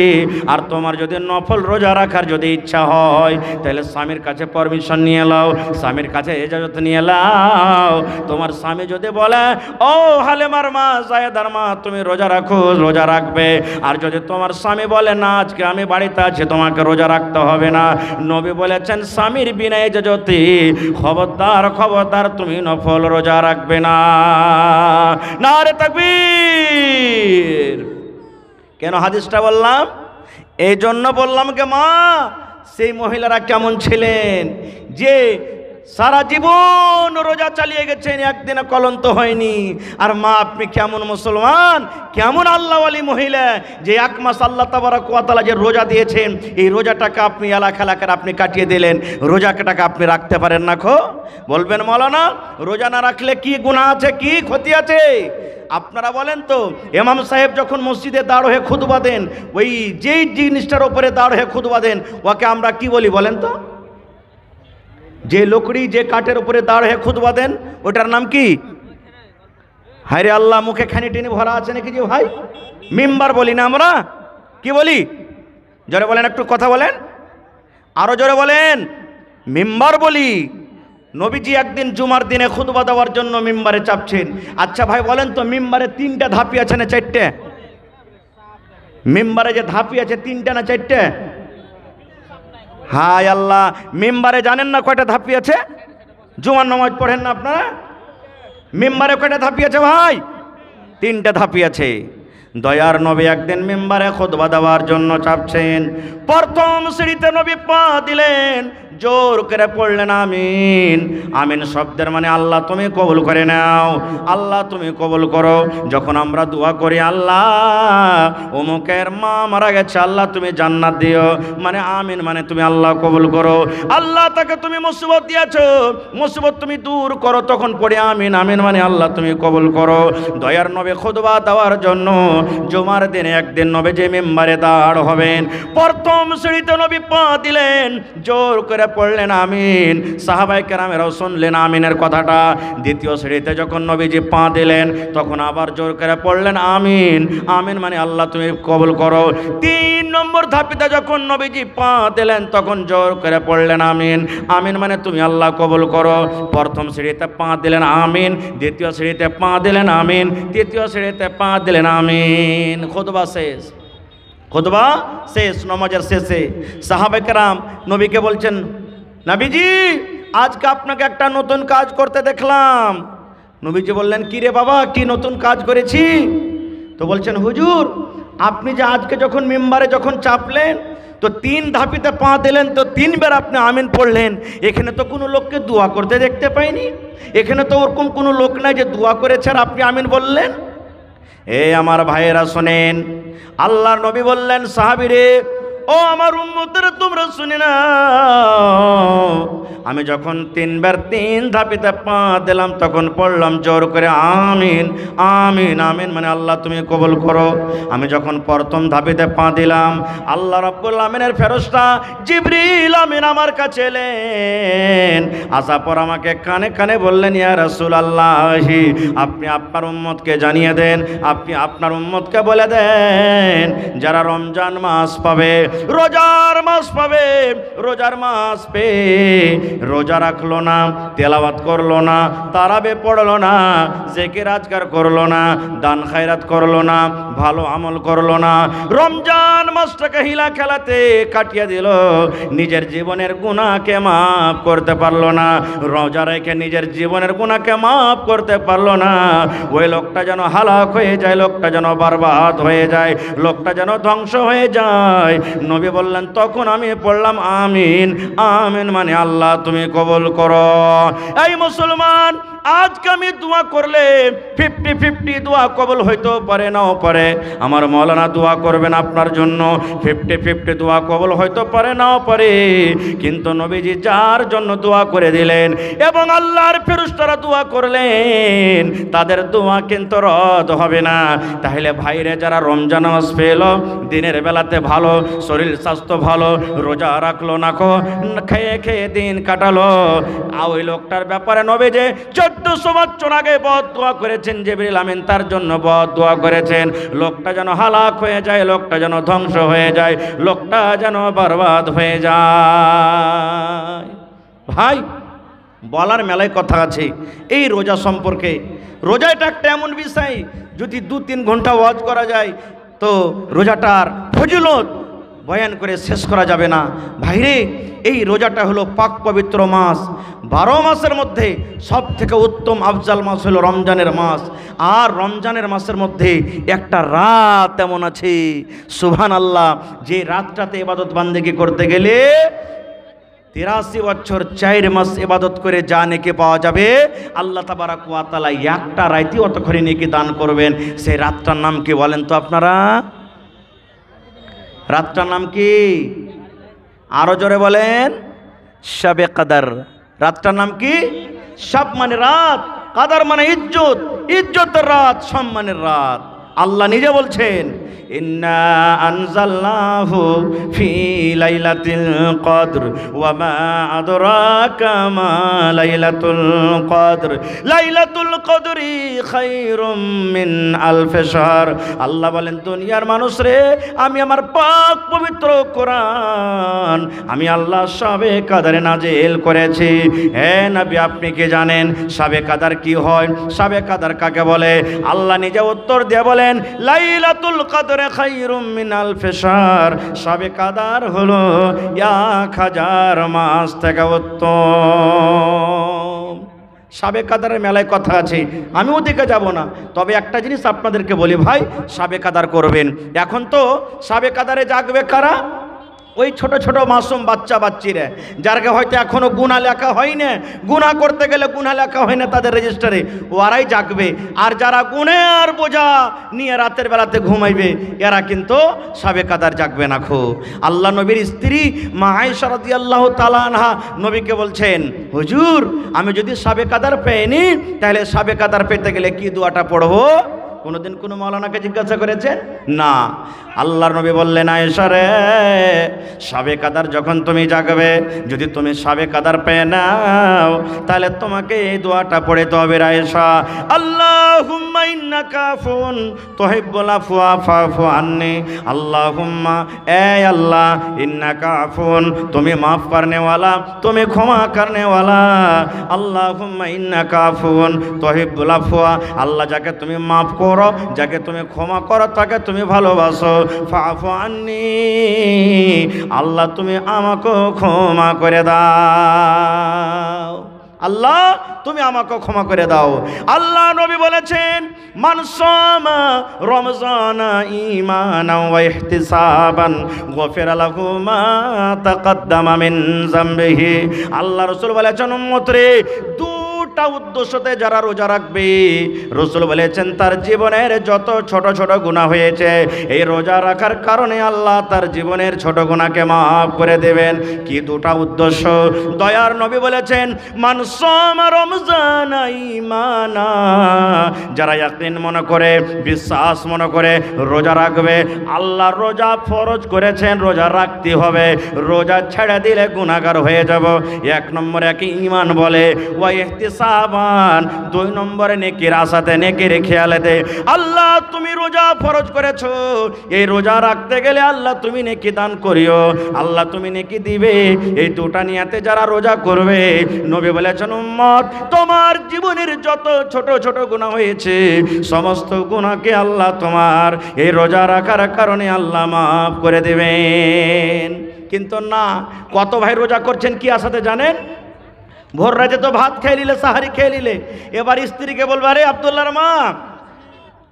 আর তোমার যদি নফল রোজা রাখার যদি ইচ্ছা হয়, তাহলে স্বামীর কাছে পারমিশন নিয়ে নাও, স্বামীর কাছে ইজাজত নিয়ে নাও। তোমার স্বামী যদি বলে, ও হালেমার মা, জায়েদার মা, তুমি রোজা রাখো, রোজা রাখবে। আর যদি তোমার স্বামী বলে, না আজকে আমি বাড়িতে আছি, তোমাকে রোজা রাখতে হবে না, নবী বলেছেন স্বামীর বিনা ইজাজতে খবরদার খবরদার তুমি নফল রোজা রাখবে না। নারে তাকবীর। কেন হাদিসটা বললাম? এই জন্য বললাম কে মা, সেই মহিলারা কেমন ছিলেন যে সারা জীবন রোজা চালিয়ে গেছেন, একদিনে কলন্ত হয়নি। আর মা, আপনি কেমন মুসলমান, কেমন আল্লাহওয়ালি মহিলা, যে 1 মাস আল্লাহ তাবারক ওয়া তাআলা যে রোজা দিয়েছেন, এই রোজাটাকে আপনি এলাকার আপনি কাটিয়ে দিলেন, রোজাটাকে আপনি রাখতে পারেন না। বলবেন মাওলানা, রোজা না রাখলে কি গুনাহ আছে, কি ক্ষতি আছে? আপনারা বলেন তো, ইমাম সাহেব যখন মসজিদে দাঁড় হয়ে খুতবা দেন, ওই যেই জিনিসটার উপরে দাঁড় হয়ে খুতবা দেন, ওকে আমরা কি বলি বলেন তো? যে লকড়ি, যে কাঠের উপরে দাঁড় হয়ে খুতবা দেন, ওটার নাম কি? হায়রে আল্লাহ, মুখে খানি টেনে ভরা আছে নাকি যে ভাই? মিম্বার বলি না আমরা, কি বলি? জোরে বলেন, একটু কথা বলেন, আরো জোরে বলেন। মিম্বার বলি। নবীজি একদিন জুমার দিনে খুতবা দেওয়ার জন্য মিম্বারে চাপছেন। আচ্ছা ভাই বলেন তো, মিম্বারে 3টা ধাপি আছে না 4টে? মিম্বারে যে ধাপি আছে 3টে না 4টে? হায় আল্লাহ, মিম্বারে জানেন না কয়টা ধাপি আছে? জুমার নামাজ পড়েন না আপনারা? মিম্বারে কয়টা ধাপি আছে ভাই? 3টে ধাপি আছে। দয়ার নবী একদিন মিম্বারে খুতবা দেওয়ার জন্য চাপছেন। প্রথম সিঁড়িতে নবী পা দিলেন, জোর করে পড়লেন আমিন। আমিন শব্দের মানে আল্লাহ তুমি কবুল করে নাও, আল্লাহ তুমি কবুল করো। যখন আমরা দোয়া করি আল্লাহ অমুকের মা মারা গেছে, আল্লাহ তুমি জান্নাত দিও, মানে আমিন মানে তুমি আল্লাহ কবুল করো। আল্লাহ তাকে তুমি মুসিবত দিয়েছো, মুসিবত তুমি দূর করো, তখন পড়ে আমিন। আমিন মানে আল্লাহ তুমি কবুল করো। দয়ার নবী খুতবা দেওয়ার জন্য জুমার দিনে একদিন নবী যে মিম্বারে দাঁড় হবেন, প্রথম সিঁড়িতে নবী পা দিলেন, জোর করে পড়লেন আমিন। সাহাবায়ে কেরামেরাও শুনলেন আমিনের কথাটা। দ্বিতীয় সিঁড়িতে যখন নবীজি পা দিলেন, তখন আবার জোর করে পড়লেন আমিন। আমিন মানে আল্লাহ তুমি কবুল করো। 3 নম্বর ধাপিতে যখন নবীজি পা দিলেন, তখন জোর করে পড়লেন আমিন। আমিন মানে তুমি আল্লাহ কবুল করো। প্রথম সিঁড়িতে পা দিলেন আমিন, দ্বিতীয় সিঁড়িতে পা দিলেন আমিন, তৃতীয় সিঁড়িতে পা দিলেন আমিন। খুতবা শেষ, খুতবা শেষ। নামাজের শেষে সাহাবায়ে কেরাম নবীকে বলছেন, নবীজি আজকে আপনাকে একটা নতুন কাজ করতে দেখলাম। নবীজি বললেন, কি রে বাবা, কি নতুন কাজ করেছি? তো বলছেন, হুজুর আপনি যে আজকে যখন মিম্বারে যখন চাপলেন, তো 3 ধাপিতে পা দিলেন, তো 3 বার আপনি আমিন পড়লেন। এখানে তো কোনো লোককে দোয়া করতে দেখতে পাইনি, এখানে তো ওরকম কোনো লোক নাই যে দোয়া করেছে আর আপনি আমিন বললেন। আমার ভাইয়েরা শোনেন, আল্লাহর নবী বললেন, সাহাবীরে ও আমার উম্মতেরা তোমরা শুনে নাও, আমি যখন 3 বার 3 ধাপিতে পা দিলাম, তখন পড়লাম জোর করে আমিন। আমিন আমিন মানে আল্লাহ তুমি কবুল করো। আমি যখন প্রথম ধাপিতে পা দিলাম, আল্লাহ রাব্বুল আমিনের ফেরেশতা জিবরিল আমিন আমার কাছে এলেন। আসার পর আমাকে কানে কানে বললেন, ইয়া রাসূলুল্লাহ, আপনি আপনার উম্মতকে জানিয়ে দেন, আপনি আপনার উম্মতকে বলে দেন, যারা রমজান মাস পাবে, রোজার মাস পাবে, রোজার মাস পেয়ে রোজা রাখলো না, তেলাওয়াত করলো না, তারাবে পড়লো না, জিকির আজকার করলো না, দান খায়রাত করলো না, ভালো আমল করলো না, রমজান মাসটাকে হিলা খেলাতে কাটিয়ে দিল, নিজের জীবনের গুনাহকে মাফ করতে পারলো না, রোজা রেখে নিজের জীবনের গুনাহকে মাফ করতে পারলো না, ওই লোকটা যেন হালাক হয়ে যায়, লোকটা যেন বরবাদ হয়ে যায়, লোকটা যেন ধ্বংস হয়ে যায়। নবী বললেন, তখন আমি পড়লাম আমিন। আমিন মানে আল্লাহ তুমি কবুল করো। এই মুসলমান, আজকে আমি দোয়া করলে 50-50 দোয়া কবুল হইতেও পারে, নাও পারে। আমার মৌলানা দোয়া করবেন আপনার জন্য, 50-50 দোয়া কবুল হইতে পারে, নাও পারে। কিন্তু নবীজি যার জন্য দোয়া করে দিলেন এবং আল্লাহর ফেরেশতারা দোয়া করলেন, তাদের দোয়া কিন্তু রদ হবে না। তাহলে ভাইরে, যারা রমজান মাস পেল, দিনের বেলাতে ভালো, শরীর স্বাস্থ্য ভালো, রোজা রাখলো না, খেয়ে খেয়ে দিন কাটালো, ওই লোকটার ব্যাপারে নবীজি 1400 বছর আগে বদদোয়া করেছেন, জিবরিল আমিন তার জন্য বদদোয়া করেছেন, লোকটা যেন হালাক হয়ে যায়, লোকটা যেন ধ্বংস হয়ে যায়, লোকটা যেন বরবাদ হয়ে যায়। ভাই, বলার মেলায় কথা আছে এই রোজা সম্পর্কে। রোজা এটা একটা এমন বিষয়, যদি 2-3 ঘন্টা ওয়াজ করা যায় তো রোজাটার ফজিলত বয়ান করে শেষ করা যাবে না। ভাইরে, এই রোজাটা হলো পাক পবিত্র মাস। 12 মাসের মধ্যে সব থেকে উত্তম আফজাল মাস হলো রমজানের মাস। আর রমজানের মাসের মধ্যে একটা রাত এমন আছে, সুবহানাল্লাহ, যে রাতটাতে ইবাদত বান্দেগি করতে গেলে 83 বছর 4 মাস ইবাদত করে যা নেকি পাওয়া যাবে, আল্লাহ তাবারাক ওয়া তাআলা একটা রাতে অতখানি নেকি দান করবেন। সেই রাতটার নাম কি বলেন তো আপনারা? রাতটার নাম কি? আরো জোরে বলেন। শবে কদর। রাতটার নাম কি? শব মানে রাত, কদর মানে ইজ্জত, ইজ্জতের রাত, সম্মানের রাত। আল্লাহ নিজে বলছেন, ইন্না আনজালনাহু ফি লাইলাতিল কদর ওয়া মা আদরাকা মা লাইলাতুল কদর লাইলাতুল কদরি খায়রুম মিন আলফ শাহর। আল্লাহ বলেন, দুনিয়ার মানুষ রে, আমি আমার পাক পবিত্র কোরআন আমি আল্লাহ শবে কদরে নাজিল করেছি। হে নবী, আপনি কি জানেন শবে কদর কি হয়? শবে কদর কাকে বলে? আল্লাহ নিজে উত্তর দিয়ে বলেন, লাইলাতুল কদর খায়রুম মিন আলফ শাহর। শবে কদর হলো 1000 মাস থেকে উত্তম। শবে কদরের মেলায় কথা আছে, আমি ওদিকে যাব না। তবে একটা জিনিস আপনাদেরকে বলি ভাই, শবে কদর করবেন। এখন তো শবে কদরে জাগবে কারা? ওই ছোট ছোট মাসুম বাচ্চা বাচ্চিরা যারকে হয়তো এখনো গুনাহ লেখা হয় না, গুনাহ করতে গেলে গুনাহ লেখা হয় না তাদের রেজিস্টারে, ওরাই জাগবে। আর যারা গুনার বোঝা নিয়ে রাতের বেলাতে ঘুমাইবে এরা কিন্তু সাবে কাদার জাগবে না। খো আল্লাহ নবীর স্ত্রী মা আয়েশা রাদিয়াল্লাহু তাআলা আনহা নবীকে বলছেন, হুজুর আমি যদি সাবে কাদার পেয়ে নি তাহলে সাবে কাদার পেতে গেলে কি দোয়াটা পড়বো? কোনোদিন কোনো মাওলানাকে জিজ্ঞাসা করেছেন? না। আল্লাহর নবী বললেন, আয়েশা রে, সাবে কাদার যখন তুমি জাগবে, যদি তুমি সাবে কাদার পেয়ে নাও তাহলে তোমাকে এই দোয়াটা পড়তে হবে আয়েশা, আল্লাহুম্মা ইন্নাকা আফুন তুহিব্বুল আফওয়া ফাফু আন্নি। আল্লাহুম্মা, এ আল্লাহ, ইন্নাকা আফুন, তুমি মাফ করনে वाला, তুমি ক্ষমা করনে वाला। আল্লাহুম্মা ইন্নাকা আফুন তুহিব্বুল আফওয়া, আল্লাহ যাকে তুমি মাফ করো, যাকে তুমি ক্ষমা করো, তাকে তুমি ভালোবাসো। ফাফু আন্নি, আল্লাহ তুমি আমাকে ক্ষমা করে দাও। আল্লাহ তুমি আমাকে ক্ষমা করে দাও। আল্লাহ নবী বলেছেন, মান সামা রমজানা ঈমানান ওয়া ইহতিসাবান গফিরা লাহু মা তাকদ্দামা মিন যামবিহি। আল্লাহ রাসূল বলেছেন, উম্মত রে, দুটা উদ্দেশ্যতে যারা রোজা রাখবে, রাসূল বলেছেন তার জীবনের যত ছোট ছোট গুনাহ হয়েছে এই রোজা রাখার কারণে আল্লাহ তার জীবনের ছোট গুনাহকে মাফ করে দেবেন। কি দুটা উদ্দেশ্য? দয়ার নবী বলেছেন, মান সামা রমজানা ঈমানা, যারা ইয়াকিন মনে করে, বিশ্বাস মনে করে রোজা রাখবে, আল্লাহ রোজা ফরজ করেছেন, রোজা রাখতে হবে, রোজা ছেড়ে দিলে গুনাহগার হয়ে যাব। এক নম্বরে কি ঈমান বলে, ওয়া ইহতিসাবান, দুই নম্বরে নেকির আশাতে, নেকির খেয়ালেতে। আল্লাহ তুমি রোজা ফরজ করেছো, এই রোজা রাখতে গেলে আল্লাহ তুমি নেকি দান করিও, আল্লাহ তুমি নেকি দিবে। এই দুটা নিয়াতে যারা রোজা করবে, নবী বলেছেন, উম্মত তোমার জীবনের যত ছোট ছোট গুনাহ হয়েছে সমস্ত গুনাহকে আল্লাহ তোমার এই রোজা রাখার কারণে আল্লাহ মাফ করে দেবেন। কিন্তু না, কত ভাই রোজা করছেন কি আশাতে জানেন? ভোর রাতে তো ভাত খেয়ে নিলে, সাহারি খেয়ে নিলে, এবার স্ত্রীকে বলবে, আরে আব্দুল্লাহর মা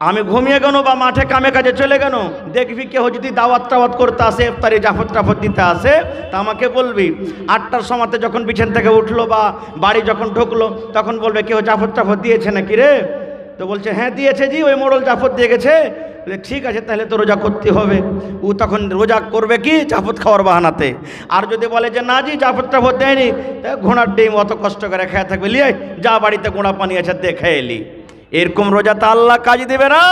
আমি ঘুমিয়ে গেল বা মাঠে কামে কাজে চলে গেল, দেখবি কেউ যদি দাওয়াত টাওয়াত করতে আসে, ইফতারি জাফর টাফত দিতে আসে, তা আমাকে বলবি 8টার সময়তে যখন বিছান থেকে উঠলো বা বাড়ি যখন ঢুকলো তখন বলবে কেউ জাফর টাফত দিয়েছে নাকি রে? তো বলছে হ্যাঁ দিয়েছে জি, ওই মোড়ল জাফর দিয়ে গেছে। ঠিক আছে, তাহলে তো রোজা করতে হবে। ও তখন রোজা করবে কি জাফত খাওয়ার বাহানাতে। আর যদি বলে যে না জি জাফর টাফত দেয়নি, ঘোড়ার ডিম অত কষ্ট করে খেয়ে থাকবে, লিয়ে যা বাড়িতে গোড়া পানি আছে দেখে এলি, এরকম রোজা তো আল্লাহ কাজ দেবে না।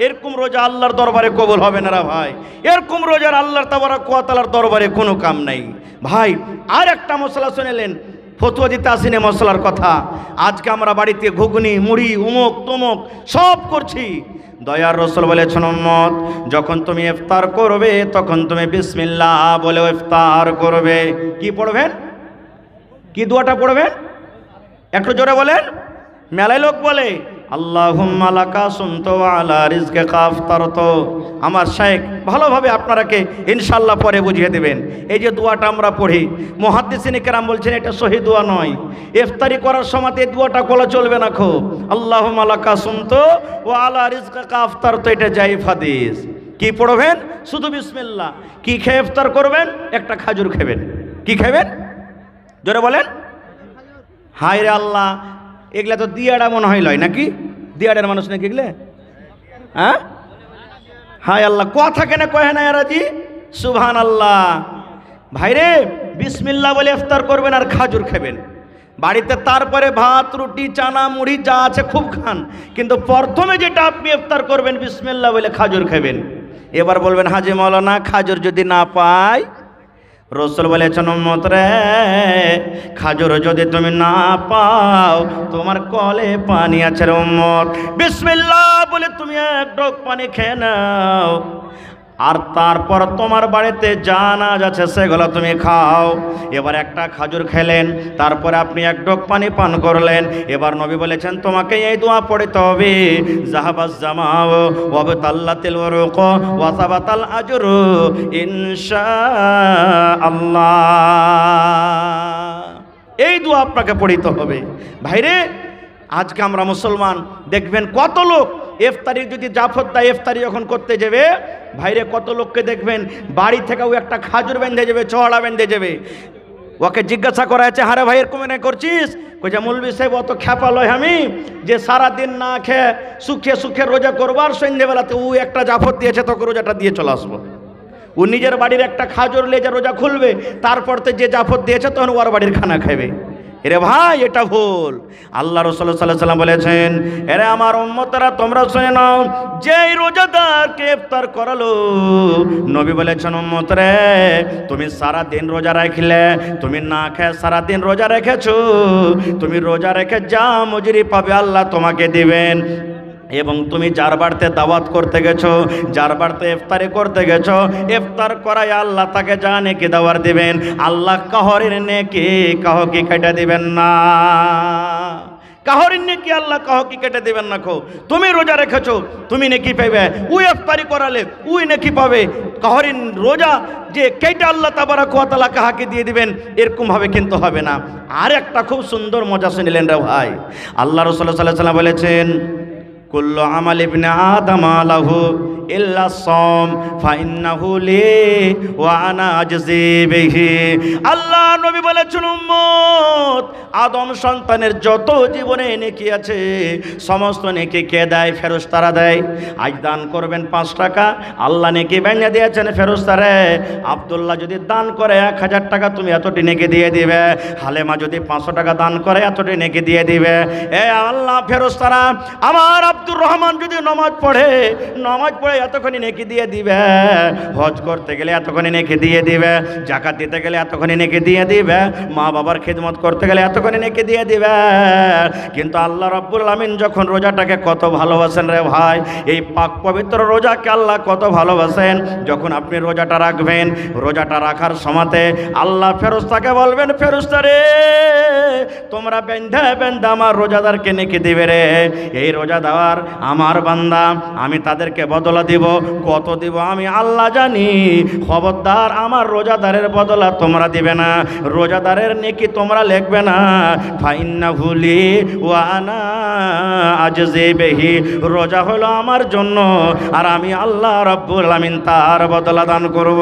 এরকম রোজা আল্লাহর দরবারে কবুল হবে না রে ভাই। এরকম রোজার আল্লাহর তাবারক ওয়া তাআলার দরবারে কোনো কাম নাই ভাই। আর একটা মশলা শুনেলেন, ফতুয়া দিতে আসিনি মশলার কথা। আজকে আমরা বাড়িতে ঘুগনি মুড়ি উমুক তুমুক সব করছি। দয়ার রাসূল বলেছেন, উম্মত যখন তুমি ইফতার করবে তখন তুমি বিসমিল্লাহ বলে ইফতার করবে। কি পড়বেন? কি দোয়াটা পড়বেন? একটু জোরে বলেন। মেলায় লোক বলে আল্লাহুম্মা লাকা সুমতু ওয়া আলা রিজকিকা আফতারতু। আমার শেখ ভালোভাবে আপনারাকে ইনশাআল্লাহ পরে বুঝিয়ে দেবেন। এই যে দোয়াটা আমরা পড়ি, মুহাদ্দিসিনে কেরাম বলছেন এটা সহি দোয়া নয়। ইফতারি করার সময় এই দোয়াটা বলা চলবে না। খো আল্লাহুম্মা লাকা সুমতু ওয়া আলা রিজকিকা আফতারতু, এটা জাইফ হাদিস। কি পড়বেন? শুধু বিসমিল্লাহ। কি খেয়ে ইফতার করবেন? একটা খাজুর খাবেন। কি খাবেন? জোরে বলেন। হায় রে আল্লাহ, এগুলা তো দিয়াড়া মনে হয় লয় নাকি? দিয়াড়ার মানুষ নাকি এগুলো? হ্যাঁ হায় আল্লাহ, কথা কেন কহে না এরাজি? সুবহানাল্লাহ। ভাইরে বিসমিল্লাহ বলে ইফতার করবেন আর খাজুর খাবেন বাড়িতে। তারপরে ভাত রুটি চানা মুড়ি যা আছে খুব খান, কিন্তু প্রথমে যেটা আপনি ইফতার করবেন বিসমিল্লাহ বলে খাজুর খাবেন। এবার বলবেন হাজি মাওলানা খাজুর যদি না পাই? রাসূল বলেছেন, উম্মত রে, খাজুর যদি তুমি না পাও তোমার কলে পানি আছে রে উম্মত। বিসমিল্লাহ বলে তুমি এক ঢোক পানি খেয়ে নাও, আর তারপর তোমার বাড়িতে যা আনাজ আছে সেগুলো তুমি খাও। এবার একটা খাজুর খেলেন, তারপরে আপনি এক ঢোক পানি পান করলেন। এবার নবী বলেছেন তোমাকে এই দোয়া পড়তে হবে, যাহাবাজ জামাউ ওয়া বাতাল্লাতিল উরুক ওয়া সাবাতাল আজরু ইনশাআল্লাহ। এই দোয়া আপনাকে পড়তে হবে। ভাইরে আজকে আমরা মুসলমান দেখবেন কত লোক ইফতারি যদি জাফর দেয়, ইফতারি যখন করতে যাবে ভাইরে কত লোককে দেখবেন বাড়ি থেকেও একটা খাজুর বেঁধে যাবে, চড়া বেঁধে যাবে। ওকে জিজ্ঞাসা করা আছে, হারে ভাই এরকম না করছিস? কইছে মৌলভী সাহেব অত খ্যাপা লয় আমি যে সারাদিন না খেয়ে সুখে সুখে রোজা করবার, সন্ধ্যেবেলাতে ও একটা জাফর দিয়েছে তোকে রোজাটা দিয়ে চলে আসবো। ও নিজের বাড়ির একটা খাজুর লেজে রোজা খুলবে, তারপর তো যে জাফর দিয়েছে তখন ওর বাড়ির খানা খাবে। এরে ভাই এটা ভুল। আল্লাহ রাসূল সাল্লাল্লাহু আলাইহি ওয়াসাল্লাম বলেছেন, এরে আমার উম্মতরা তোমরা শুনে নাও, যেই রোজাদারকে ইফতার করালো, নবী বলেছেন উম্মতরে তুমি সারা দিন রোজা রাখলে, তুমি না খেয়ে সারা দিন রোজা রেখেছো, তুমি রোজা রেখে যা মজুরি পাবে আল্লাহ তোমাকে দিবেন। এবং তুমি যার বাড়িতে দাওয়াত করতে গেছো, যার বাড়িতে ইফতারি করতে গেছো, ইফতার করায় আল্লাহ তাকে যা নেকি দেওয়ার দিবেন, আল্লাহ কাহরের নেকি কাহকে কেটে দিবেন না। কাহরের নেকি আল্লাহ কাহকে কেটে দিবেন না। খো তুমি রোজা রেখেছো তুমি নেকি পাবে, ওই ইফতারি করালে ওই নেকি পাবে। কাহরের রোজা যে কেটে আল্লাহ তাবারাক ওয়া তাআলা কাহাকে দিয়ে দিবেন এরকম ভাবে কিন্তু হবে না। আর একটা খুব সুন্দর মজা শুনলেন রে ভাই। আল্লাহ রাসূল সাল্লাল্লাহু আলাইহি ওয়াসাল্লাম বলেছেন, কুল্লু আমাল ইবনে আদম লাহু ইল্লা সাম ফাইন্নাহু লি ওয়া আনা আজজি বিহি। আল্লাহ নবী বলেছেন উম্মত আদম সন্তানের যত জীবনে নেকি আছে সমস্ত নেকি কে দেয়? ফেরেশতারা দেয়। আজ দান করবেন 5 টাকা, আল্লাহ নেকি বেঁধে দিয়েছেন ফেরেশতারে। আব্দুল্লাহ যদি দান করে 1000 টাকা তুমি এতটি নেকি দিয়ে দিবে। হালেমা যদি 500 টাকা দান করে এতটি নেকি দিয়ে দিবে। এ আল্লাহ ফেরেশতারা আমার আব্দুর রহমান যদি নামাজ পড়ে এতক্ষণ নেকি দিয়ে দিবে। হজ করতে গেলে এতক্ষণ নেকি দিয়ে দিবে। যাকাত দিতে গেলে এতক্ষণ নেকি দিয়ে দিবে। মা বাবার খিদমত করতে গেলে এতক্ষণ নেকি দিয়ে দিবে। কিন্তু আল্লাহ রাব্বুল আমিন যখন রোজাটাকে কত ভালোবাসেন রে ভাই, এই পাক পবিত্র রোজাকে আল্লাহ কত ভালোবাসেন। যখন আপনি রোজাটা রাখবেন, রোজাটা রাখার সময়তে আল্লাহ ফেরেশতাকে বলবেন, ফেরেশতা রে তোমরা বেঁধে বেঁধে আমার রোজাদারকে নেকি দিবে রে। এই রোজা দেওয়ার আমার বান্দা, আমি তাদেরকে বদলা দিব। কত দিব আমি আল্লাহ জানি। খবরদার আমার রোজাদারের বদলা তোমরা দিবে না, রোজাদারের নেকি তোমরা লিখবে না। ফাইন্নাহু লি ওয়া আনা আজজি বিহি। রোজা হলো আমার জন্য আর আমি আল্লাহ রাব্বুল আমিন তার বদলা দান করব।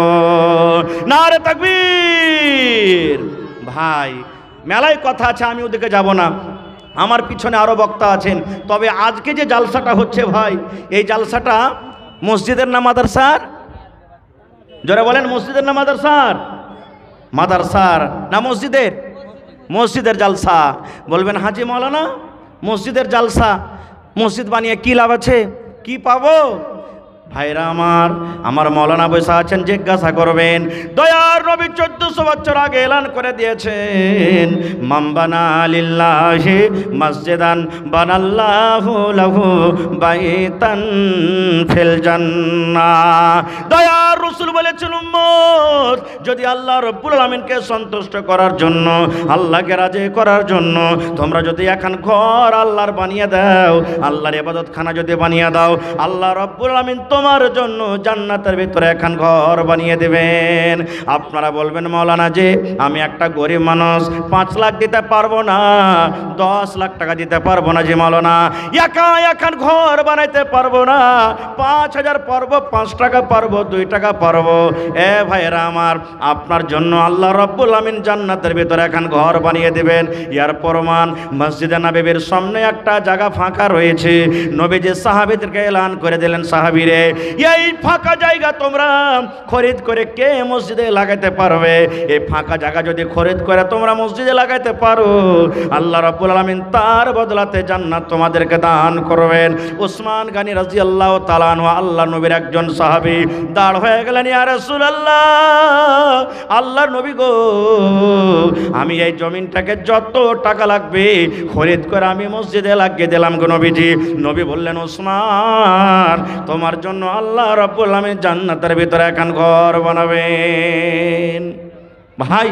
নারে তাকবীর। ভাই মেলায় কথা আছে, আমি ওদিকে যাব না, আমার পিছনে আরো বক্তা আছেন। তবে আজকে যে জালসাটা হচ্ছে ভাই, এই জালসাটা মসজিদের না মাদ্রাসার? যারা বলেন মসজিদের না মাদ্রাসার? মাদ্রাসার না মসজিদের? মসজিদের জালসা। বলবেন হাজি মাওলানা মসজিদের জালসা, মসজিদ বানিয়ে কি লাভ আছে, কি পাবো? ভাইরা আমার মৌলানা বসা আছেন, জিজ্ঞাসা করবেন। দয়ার নবী 1400 বছর আগে এলান করে দিয়েছেন, মান বানা লিল্লাহি মসজিদান বানাল্লাহু লাহু বাইতান ফিল জান্নাহ। দয়ার রাসূল বলেছেন উম্মত যদি আল্লাহ রাব্বুল আলামিনকে সন্তুষ্ট করার জন্য, আল্লাহকে রাজি করার জন্য তোমরা যদি এখন ঘর আল্লাহর বানিয়ে দাও, আল্লাহর ইবাদতখানা যদি বানিয়ে দাও, আল্লাহ রাব্বুল আলামিন তোমার জন্য জান্নাতের ভিতরে এখন ঘর বানিয়ে দেবেন। আপনারা বলবেন মাওলানা যে আমি একটা গরিব মানুষ, 5 লাখ দিতে পারবো না, 10 লাখ টাকা দিতে পারবো না যে মাওলানা, একা এখন ঘর বানাইতে পারবো না, 5000 পারবো, 5 টাকা পারবো, 2 টাকা পারবো। এ ভাইরা আমার, আপনার জন্য আল্লাহ রাব্বুল আমিন জান্নাতের ভিতরে এখন ঘর বানিয়ে দেবেন। ইয়ার প্রমাণ মসজিদে নববীর সামনে একটা জায়গা ফাঁকা রয়েছে। নবীজি সাহাবীদেরকে এলান করে দিলেন, সাহাবীরে এই ফাঁকা জায়গা তোমরা খরিদ করে কে মসজিদে লাগাইতে পারবে? এই ফাঁকা জায়গা যদি খরিদ করে তোমরা মসজিদে লাগাইতে পারো, আল্লাহ রাব্বুল আলামিন তার বদলাতে জান্নাত তোমাদেরকে দান করবেন। উসমান গনি রাদিয়াল্লাহু তাআলা আনহু আল্লাহ নবীর একজন সাহাবী দাঁড় হয়ে গেলেন, ইয়া রাসূলুল্লাহ, আল্লাহর নবী গো, আমি এই জমিনটাকে যত টাকা লাগবে খরিদ করে আমি মসজিদে লাগিয়ে দিলাম গো নবীজি। নবী বললেন, উসমান তোমার জন্য আল্লাহ রাব্বুল আলামিন জান্নাতের ভিতরে এখন ঘর বানাবেন। ভাই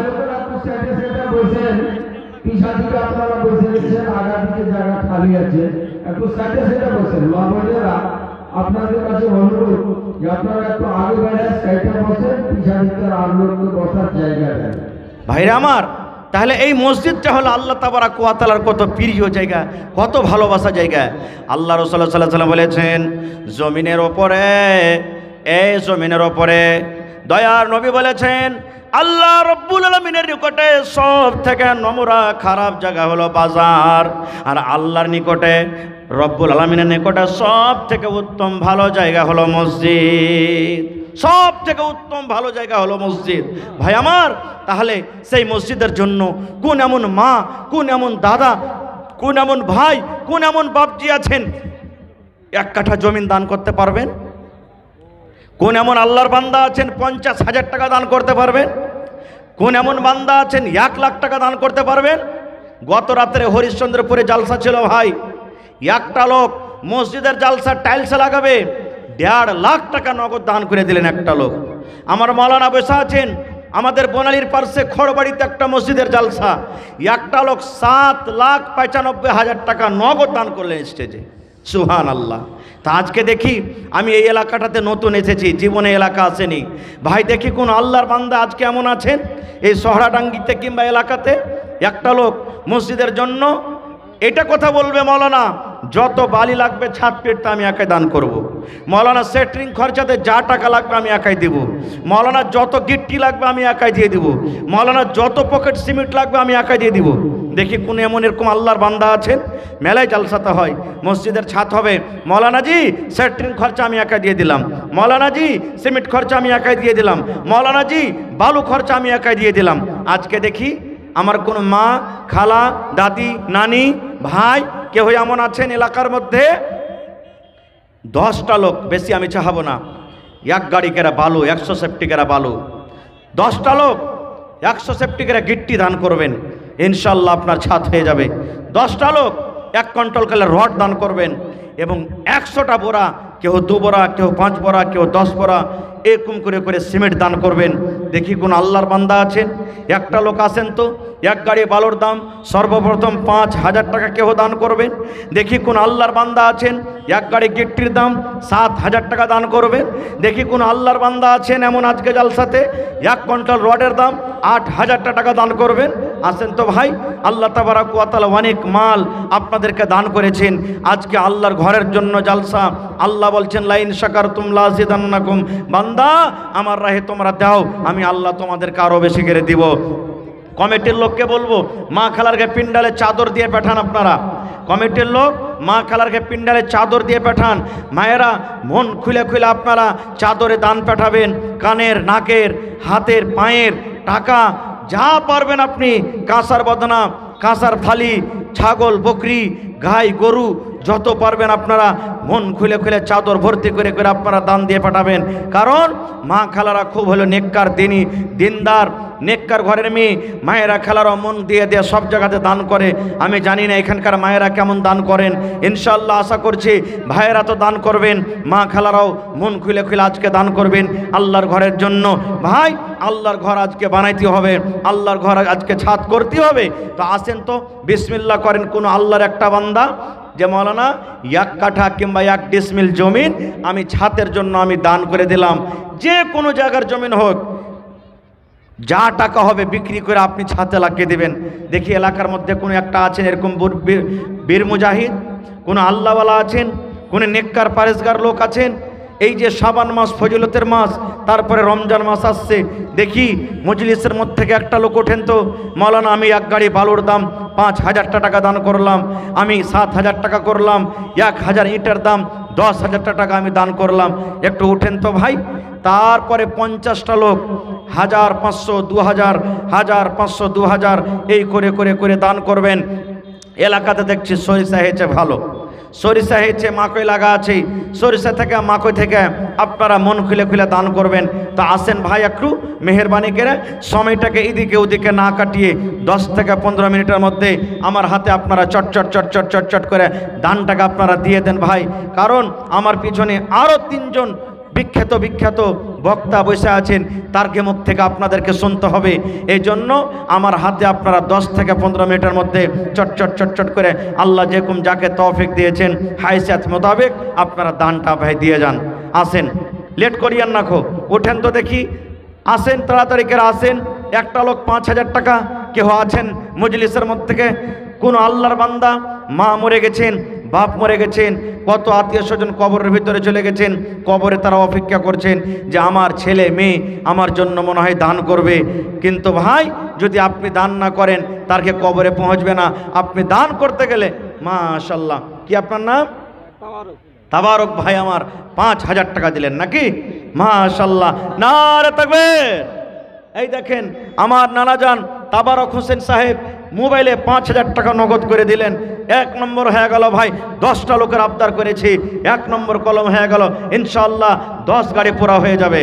আপনাদের কাছে অনুরোধ যে আপনারা একটু আগে বেড়ে সাইডে বসেন, পিছাদিকে আর লোককে বসার জায়গা দেন। ভাইরা আমার, তাহলে এই মসজিদটা হলো আল্লাহ তাবারাক ওয়া তাআলার কত প্রিয় জায়গা, কত ভালোবাসা জায়গা। আল্লাহ রাসূল সাল্লাল্লাহু আলাইহি ওয়াসাল্লাম বলেছেন, জমিনের ওপরে, এই জমিনের ওপরে দয়ার নবী বলেছেন, আল্লাহ রব্বুল আলামিনের নিকটে সব থেকে নোংরা খারাপ জায়গা হলো বাজার, আর আল্লাহর নিকটে, রব্বুল আলামিনের নিকটে সব থেকে উত্তম ভালো জায়গা হলো মসজিদ। সব থেকে উত্তম ভালো জায়গা হলো মসজিদ। ভাই আমার, তাহলে সেই মসজিদের জন্য কোন এমন মা, কোন এমন দাদা, কোন এমন ভাই, কোন এমন বাপজি আছেন 1 কাঠা জমিন দান করতে পারবেন? কোন এমন আল্লাহর বান্দা আছেন 50,000 টাকা দান করতে পারবেন? কোন এমন বান্দা আছেন 1 লাখ টাকা দান করতে পারবেন? গত রাত্রে হরিশ্চন্দ্রপুরে জালসা ছিল ভাই, একটা লোক মসজিদের জালসা টাইলস লাগাবে 1.5 লাখ টাকা নগদ দান করে দিলেন একটা লোক। আমার মাওলানা বসে আছেন আমাদের বনালীর পার্শ্বে খড়বাড়িতে একটা মসজিদের জালসা, একটা লোক 7,95,000 টাকা নগদ দান করলেন স্টেজে। সুবহানাল্লাহ। তা আজকে দেখি, আমি এই এলাকাটাতে নতুন এসেছি, জীবনে এলাকা আসেনি ভাই, দেখি কোন আল্লাহর বান্দা আজকে এমন আছেন এই শহরাডাঙ্গিতে কিংবা এলাকাতে একটা লোক মসজিদের জন্য এটা কথা বলবে, মৌলানা যত বালি লাগবে ছাদ পেটটা আমি একাই দান করব। মৌলানা সেটরিং খরচাতে যা টাকা লাগবে আমি একাই দিব। মৌলানা যত গিট্টি লাগবে আমি একাই দিয়ে দিব। মৌলানা যত পকেট সিমেন্ট লাগবে আমি একাই দিয়ে দিব। দেখি কোন এমন এরকম আল্লাহর বান্দা আছেন, মেলায় জালসাতে হয়, মসজিদের ছাদ হবে, মৌলানা জি সেটরিং খরচা আমি একাই দিয়ে দিলাম, মৌলানা জি সিমেন্ট খরচা আমি একাই দিয়ে দিলাম, মৌলানা জি বালু খরচা আমি একাই দিয়ে দিলাম। আজকে দেখি আমার কোনো মা, খালা, দাদি, নানি, ভাই কেউ এমন আছেন এলাকার মধ্যে 10টা লোক, বেশি আমি চাহাবো না, 1 গাড়ি কেরা বালু, 100 সেফটি কেরা বালু, 10টা লোক 100 সেফটি কেরা গিট্টি দান করবেন, ইনশাল্লাহ আপনার ছাদ হয়ে যাবে। 10টা লোক 1 কুইন্টাল করে রড দান করবেন, এবং 100টা বোরা, কেউ 2 বোরা, কেউ 5 বোরা, কেউ 10 বোরা এরকম করে করে সিমেন্ট দান করবেন। দেখি কোন আল্লাহর বান্দা আছেন, একটা লোক আসেন তো 1 গাড়ি বালুর দাম সর্বপ্রথম 5,000 টাকা কেউ দান করবেন। দেখি কোন আল্লাহর বান্দা আছেন 1 গাড়ি গিট্টির দাম 7,000 টাকা দান করবেন। দেখি কোন আল্লাহর বান্দা আছেন এমন আজকে জালসাতে 1 কুইন্টাল রডের দাম 8,000 টাকা দান করবেন। আসেন তো ভাই, আল্লাহ তাবারাক ওয়া তাআলা অনেক মাল আপনাদেরকে দান করেছেন। আজকে আল্লাহর ঘরের জন্য জালসা, আল্লাহ বলছেন লাইন শাকারতুম লাযিদান্নাকুম, বান্দা আমার রাহে তোমরা দাও, আমি আল্লাহ তোমাদেরকে আরো বেশি করে দিব। কমিটির লোককে বলবো মা খালারকে পিন্ডালে চাদর দিয়ে পাঠান। আপনারা কমিটির লোক মা খালারকে পিন্ডালে চাদর দিয়ে পাঠান। মায়েরা মন খুলে খুলে আপনারা চাদরে দান পাঠাবেন, কানের, নাকের, হাতের, পায়ের টাকা যা পারবেন আপনি, কাঁসার বদনা, কাঁসার থালি, ছাগল, বকরি, গাই, গরু যত পারবেন আপনারা মন খুলে খুলে চাদর ভর্তি করে করে আপনারা দান দিয়ে পাঠাবেন। কারণ মা খালারা খুব হলো নেককার, দিনী, দিনদার, নেককার ঘরের মেয়ে। মায়েরা খালারাও মন দিয়ে দিয়ে সব জায়গাতে দান করে। আমি জানি না এখানকার মায়েরা কেমন দান করেন, ইনশাআল্লাহ আশা করছি ভাইয়েরা তো দান করবেন, মা খালারাও মন খুলে খুলে আজকে দান করবেন আল্লাহর ঘরের জন্য। ভাই আল্লাহর ঘর আজকে বানাইতে হবে, আল্লাহর ঘর আজকে ছাদ করতে হবে। তো আসেন তো বিসমিল্লাহ করেন কোনো আল্লাহর একটা বান্দা যে মৌলানা 1 কাঠা কিংবা 1 ডিসমিল জমিন আমি ছাদের জন্য আমি দান করে দিলাম। যে কোনো জায়গার জমিন হোক, যা টাকা হবে বিক্রি করে আপনি ছাদে লাগিয়ে দেবেন। দেখি এলাকার মধ্যে কোনো একটা আছেন এরকম বীর মুজাহিদ, কোনো আল্লাহওয়ালা আছেন, কোনো নেককার পারেজগার লোক আছেন। এই যে শাবান মাস ফজিলতের মাস, তারপরে রমজান মাস আসছে, দেখি মজলিসের মধ্যে থেকে একটা লোক ওঠেন তো মৌলানা আমি 1 গাড়ি বালুর দাম 5,000 টাকা দান করলাম, আমি 7,000 টাকা করলাম, 1,000 ইটের দাম 10,000 টাকা আমি দান করলাম, একটু উঠেন তো ভাই। তারপরে 50টা লোক 1,000, 500, 2,000, 1,000, 500, 2,000 এই করে করে করে দান করবেন। এলাকাতে দেখছি সরিষা হয়েছে ভালো, সরিষা হয়েছে, মাকই লাগা আছে, সরিষা থেকে মাকই থেকে আপনারা মন খুলে খুলে দান করবেন। তো আসেন ভাই একটু মেহরবানি করে সময়টাকে এদিকে ওদিকে না কাটিয়ে 10 থেকে 15 মিনিটের মধ্যে আমার হাতে আপনারা চট চট চট চট চট চট করে দানটাকে আপনারা দিয়ে দেন ভাই। কারণ আমার পিছনে আরও 3 জন বিখ্যাত বক্তা বসে আছেন, তার মুখ থেকে আপনাদেরকে শুনতে হবে। এই জন্য আমার হাতে আপনারা 10 থেকে 15 মিনিটের মধ্যে চট চট চট চট করে আল্লাহ যেরকম যাকে তৌফিক দিয়েছেন হাইসিয়াত মোতাবেক আপনারা দানটা ভাই দিয়ে যান। আসেন, লেট করিয়েন না খো, ওঠেন তো দেখি, আসেন তাড়াতাড়ি করে আসেন। একটা লোক 5,000 টাকা, কেউ আছেন মজলিসের মধ্যে থেকে কোন আল্লাহর বান্দা মা মরে গেছেন, বাপ মরে গেছেন, কত আত্মীয় স্বজন কবরের ভিতরে চলে গেছেন, কবরে তারা অপেক্ষা করছেন যে আমার ছেলে মেয়ে আমার জন্য মনে হয় দান করবে, কিন্তু ভাই যদি আপনি দান না করেন তারকে কবরে পৌঁছবে না। আপনি দান করতে গেলে মাশাআল্লাহ, কি আপনার নাম? তাবারক ভাই আমার 5,000 টাকা দিলেন নাকি? মাশাআল্লাহ, নারে তাকবীর। এই দেখেন আমার নানাজান তাবারক হোসেন সাহেব মোবাইলে 5,000 টাকা নগদ করে দিলেন। 1 নম্বর হয়ে গেল ভাই, 10টা লোকের আবদার করেছি, 1 নম্বর কলম হয়ে গেল, ইনশাআল্লাহ 10 গাড়ি পুরা হয়ে যাবে।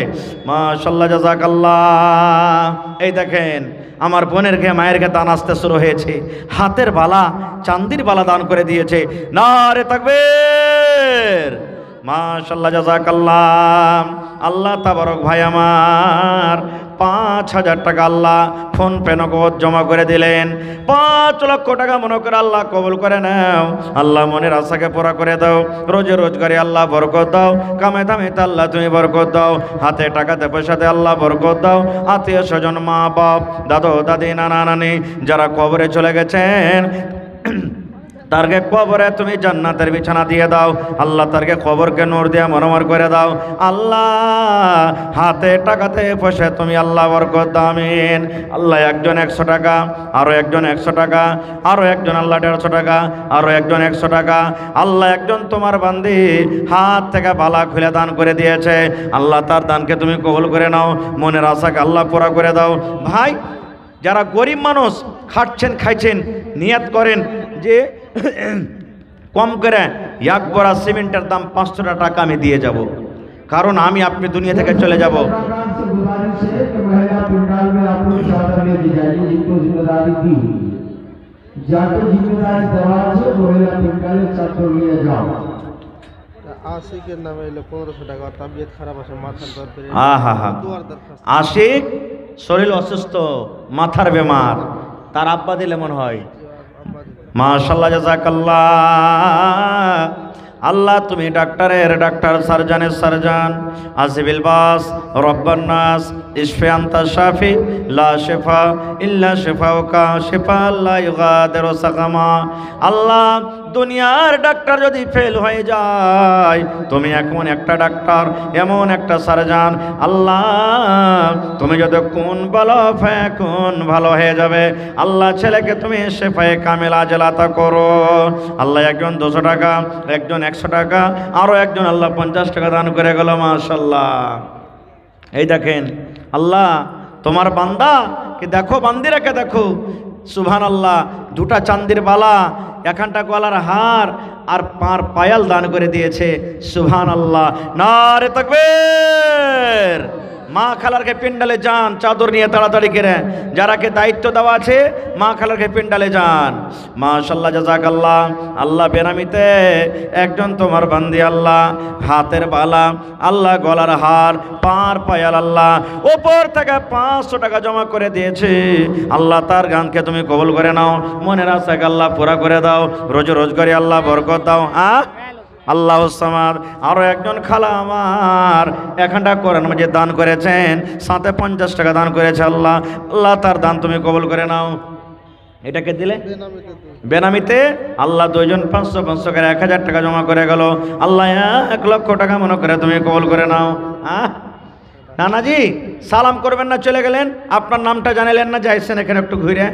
মাশাআল্লাহ, জাযাকাল্লাহ। এই দেখেন আমার বোনের ঘে মায়ের ঘে দান আসতে শুরু হয়েছে, হাতের বালা চান্দির বালা দান করে দিয়েছে। নারে তাকবীর, মাশাআল্লাহ, জাযাকাল্লাহ। আল্লাহ তাবারক ভাই আমার 5,000 টাকা আল্লাহ ফোন পে নগদ জমা করে দিলেন। 5 লক্ষ টাকা মনে করে আল্লাহ কবুল করে নাও। আল্লাহ মনের আশাকে পুরা করে দাও, রোজে রোজগারে আল্লাহ বরকত দাও, কামে দামেতে আল্লাহ তুমি বরকত দাও, হাতে টাকাতে পয়সাতে আল্লাহ বরকত দাও। আত্মীয় স্বজন মা বাপ দাদু দাদি নানা নানি যারা কবরে চলে গেছেন তারকে কবরে তুমি জান্নাতের বিছানা দিয়ে দাও। আল্লাহ তারকে কবরকে নূর দিয়ে মনোমর করে দাও। আল্লাহ হাতে টাকাতে পয়সা তুমি আল্লাহ বরকত দাও, আমিন। আল্লাহ একজন 100 টাকা, আরো একজন 100 টাকা, আরো একজন আল্লাহ 150 টাকা, আরো একজন 100 টাকা। আল্লাহ একজন তোমার বান্দি হাত থেকে বালা খুলে দান করে দিয়েছে, আল্লাহ তার দানকে তুমি কবুল করে নাও, মনের আশাকে আল্লাহ পুরা করে দাও। ভাই যারা গরিব মানুষ খাচ্ছেন খাইছেন, নিয়াত করেন যে কম করে 1 বড়া সিমেন্টের দাম 500 টাকা আমি দিয়ে যাব, কারণ আমি আপনি দুনিয়া থেকে চলে যাব। আশিকের নামে এলো 1500 টাকা, তাবিয়ত খারাপ আছে, মাথার দরকার, আশিক শরীর অসুস্থ, মাথার বেমার, তার আব্বা দিলে মনে হয়। মাশাআল্লাহ, জাযাকাল্লাহ। আল্লাহ তুমি ডাক্তারের ডাক্তার, সার্জনের সার্জন, আসিবিল বাস, রব্বান নাস, ইশফি আনতা শাফি, লা শিফা ইল্লা শিফাউকা, শিফা লা ইগাদিরু সাকামা। আল্লাহ দুনিয়ার ডাক্তার যদি ফেল হয়ে যায়, তুমি এমন একটা ডাক্তার, এমন একটা সার্জন, আল্লাহ তুমি যদি কোন বলো কোন ভালো হয়ে যাবে। আল্লাহ ছেলেকে তুমি শেফায়ে কামেল আজলাতা করো। আল্লাহ একজন 200 টাকা, একজন 100 টাকা, আরো একজন আল্লাহ 50 টাকা দান করে গেল। মাশাআল্লাহ। এই দেখেন আল্লাহ তোমার বান্দা কে দেখো, বান্দিরাকে দেখো, সুবহানাল্লাহ। 2টা চান্দির বালা, 1 গলার হার আর 5 পায়াল দান করে দিয়েছে। সুবহানাল্লাহ, নারে তাকবীর। মা খালারকে পিন্ডালে যান, চাদর নিয়ে তাড়াতাড়ি করে, যারাকে দায়িত্ব দেওয়া আছে মা খালারকে পিন্ডালে যান। মাশাআল্লাহ, জাযাকাল্লাহ। আল্লাহ বেনামিতে একজন তোমার বান্দি আল্লাহ হাতের বালা, আল্লাহ গলার হার, 5 পায়াল আল্লাহ ওপর থেকে 500 টাকা জমা করে দিয়েছে। আল্লাহ তার গানকে তুমি কবুল করে নাও, মনের আশাকে আল্লাহ পুরা করে দাও, রোজ রোজগারি আল্লাহ বরকত দাও। আল্লাহ সামাদ। আরো একজন খালা আমার 1 কোরআন মাজিদ দান করেছেন, সাথে 50 টাকা দান করেছে। আল্লাহ আল্লাহ তার দান তুমি কবুল করে নাও। এটাকে দিলে বেনামিতে আল্লাহ 2 জন 500 করে 1000 টাকা জমা করে গেল। আল্লাহ 1 লক্ষ টাকা মনে করে তুমি কবুল করে নাও। নানাজি সালাম করবেন না, চলে গেলেন, আপনার নামটা জানালেন না যে আইসেন এখানে একটু ঘুরে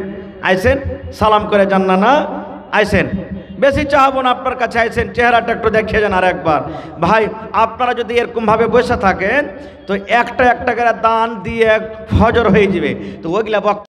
আইসেন, সালাম করে যান না, না আইসেন, বেশি চাহাবো না আপনার কাছে, আইসেন চেহারাটা একটু দেখিয়ে যান আর একবার। ভাই আপনারা যদি এরকমভাবে বসে থাকেন তো একটা করে দান দিয়ে ফজর হয়ে যাবে, তো ওইগুলা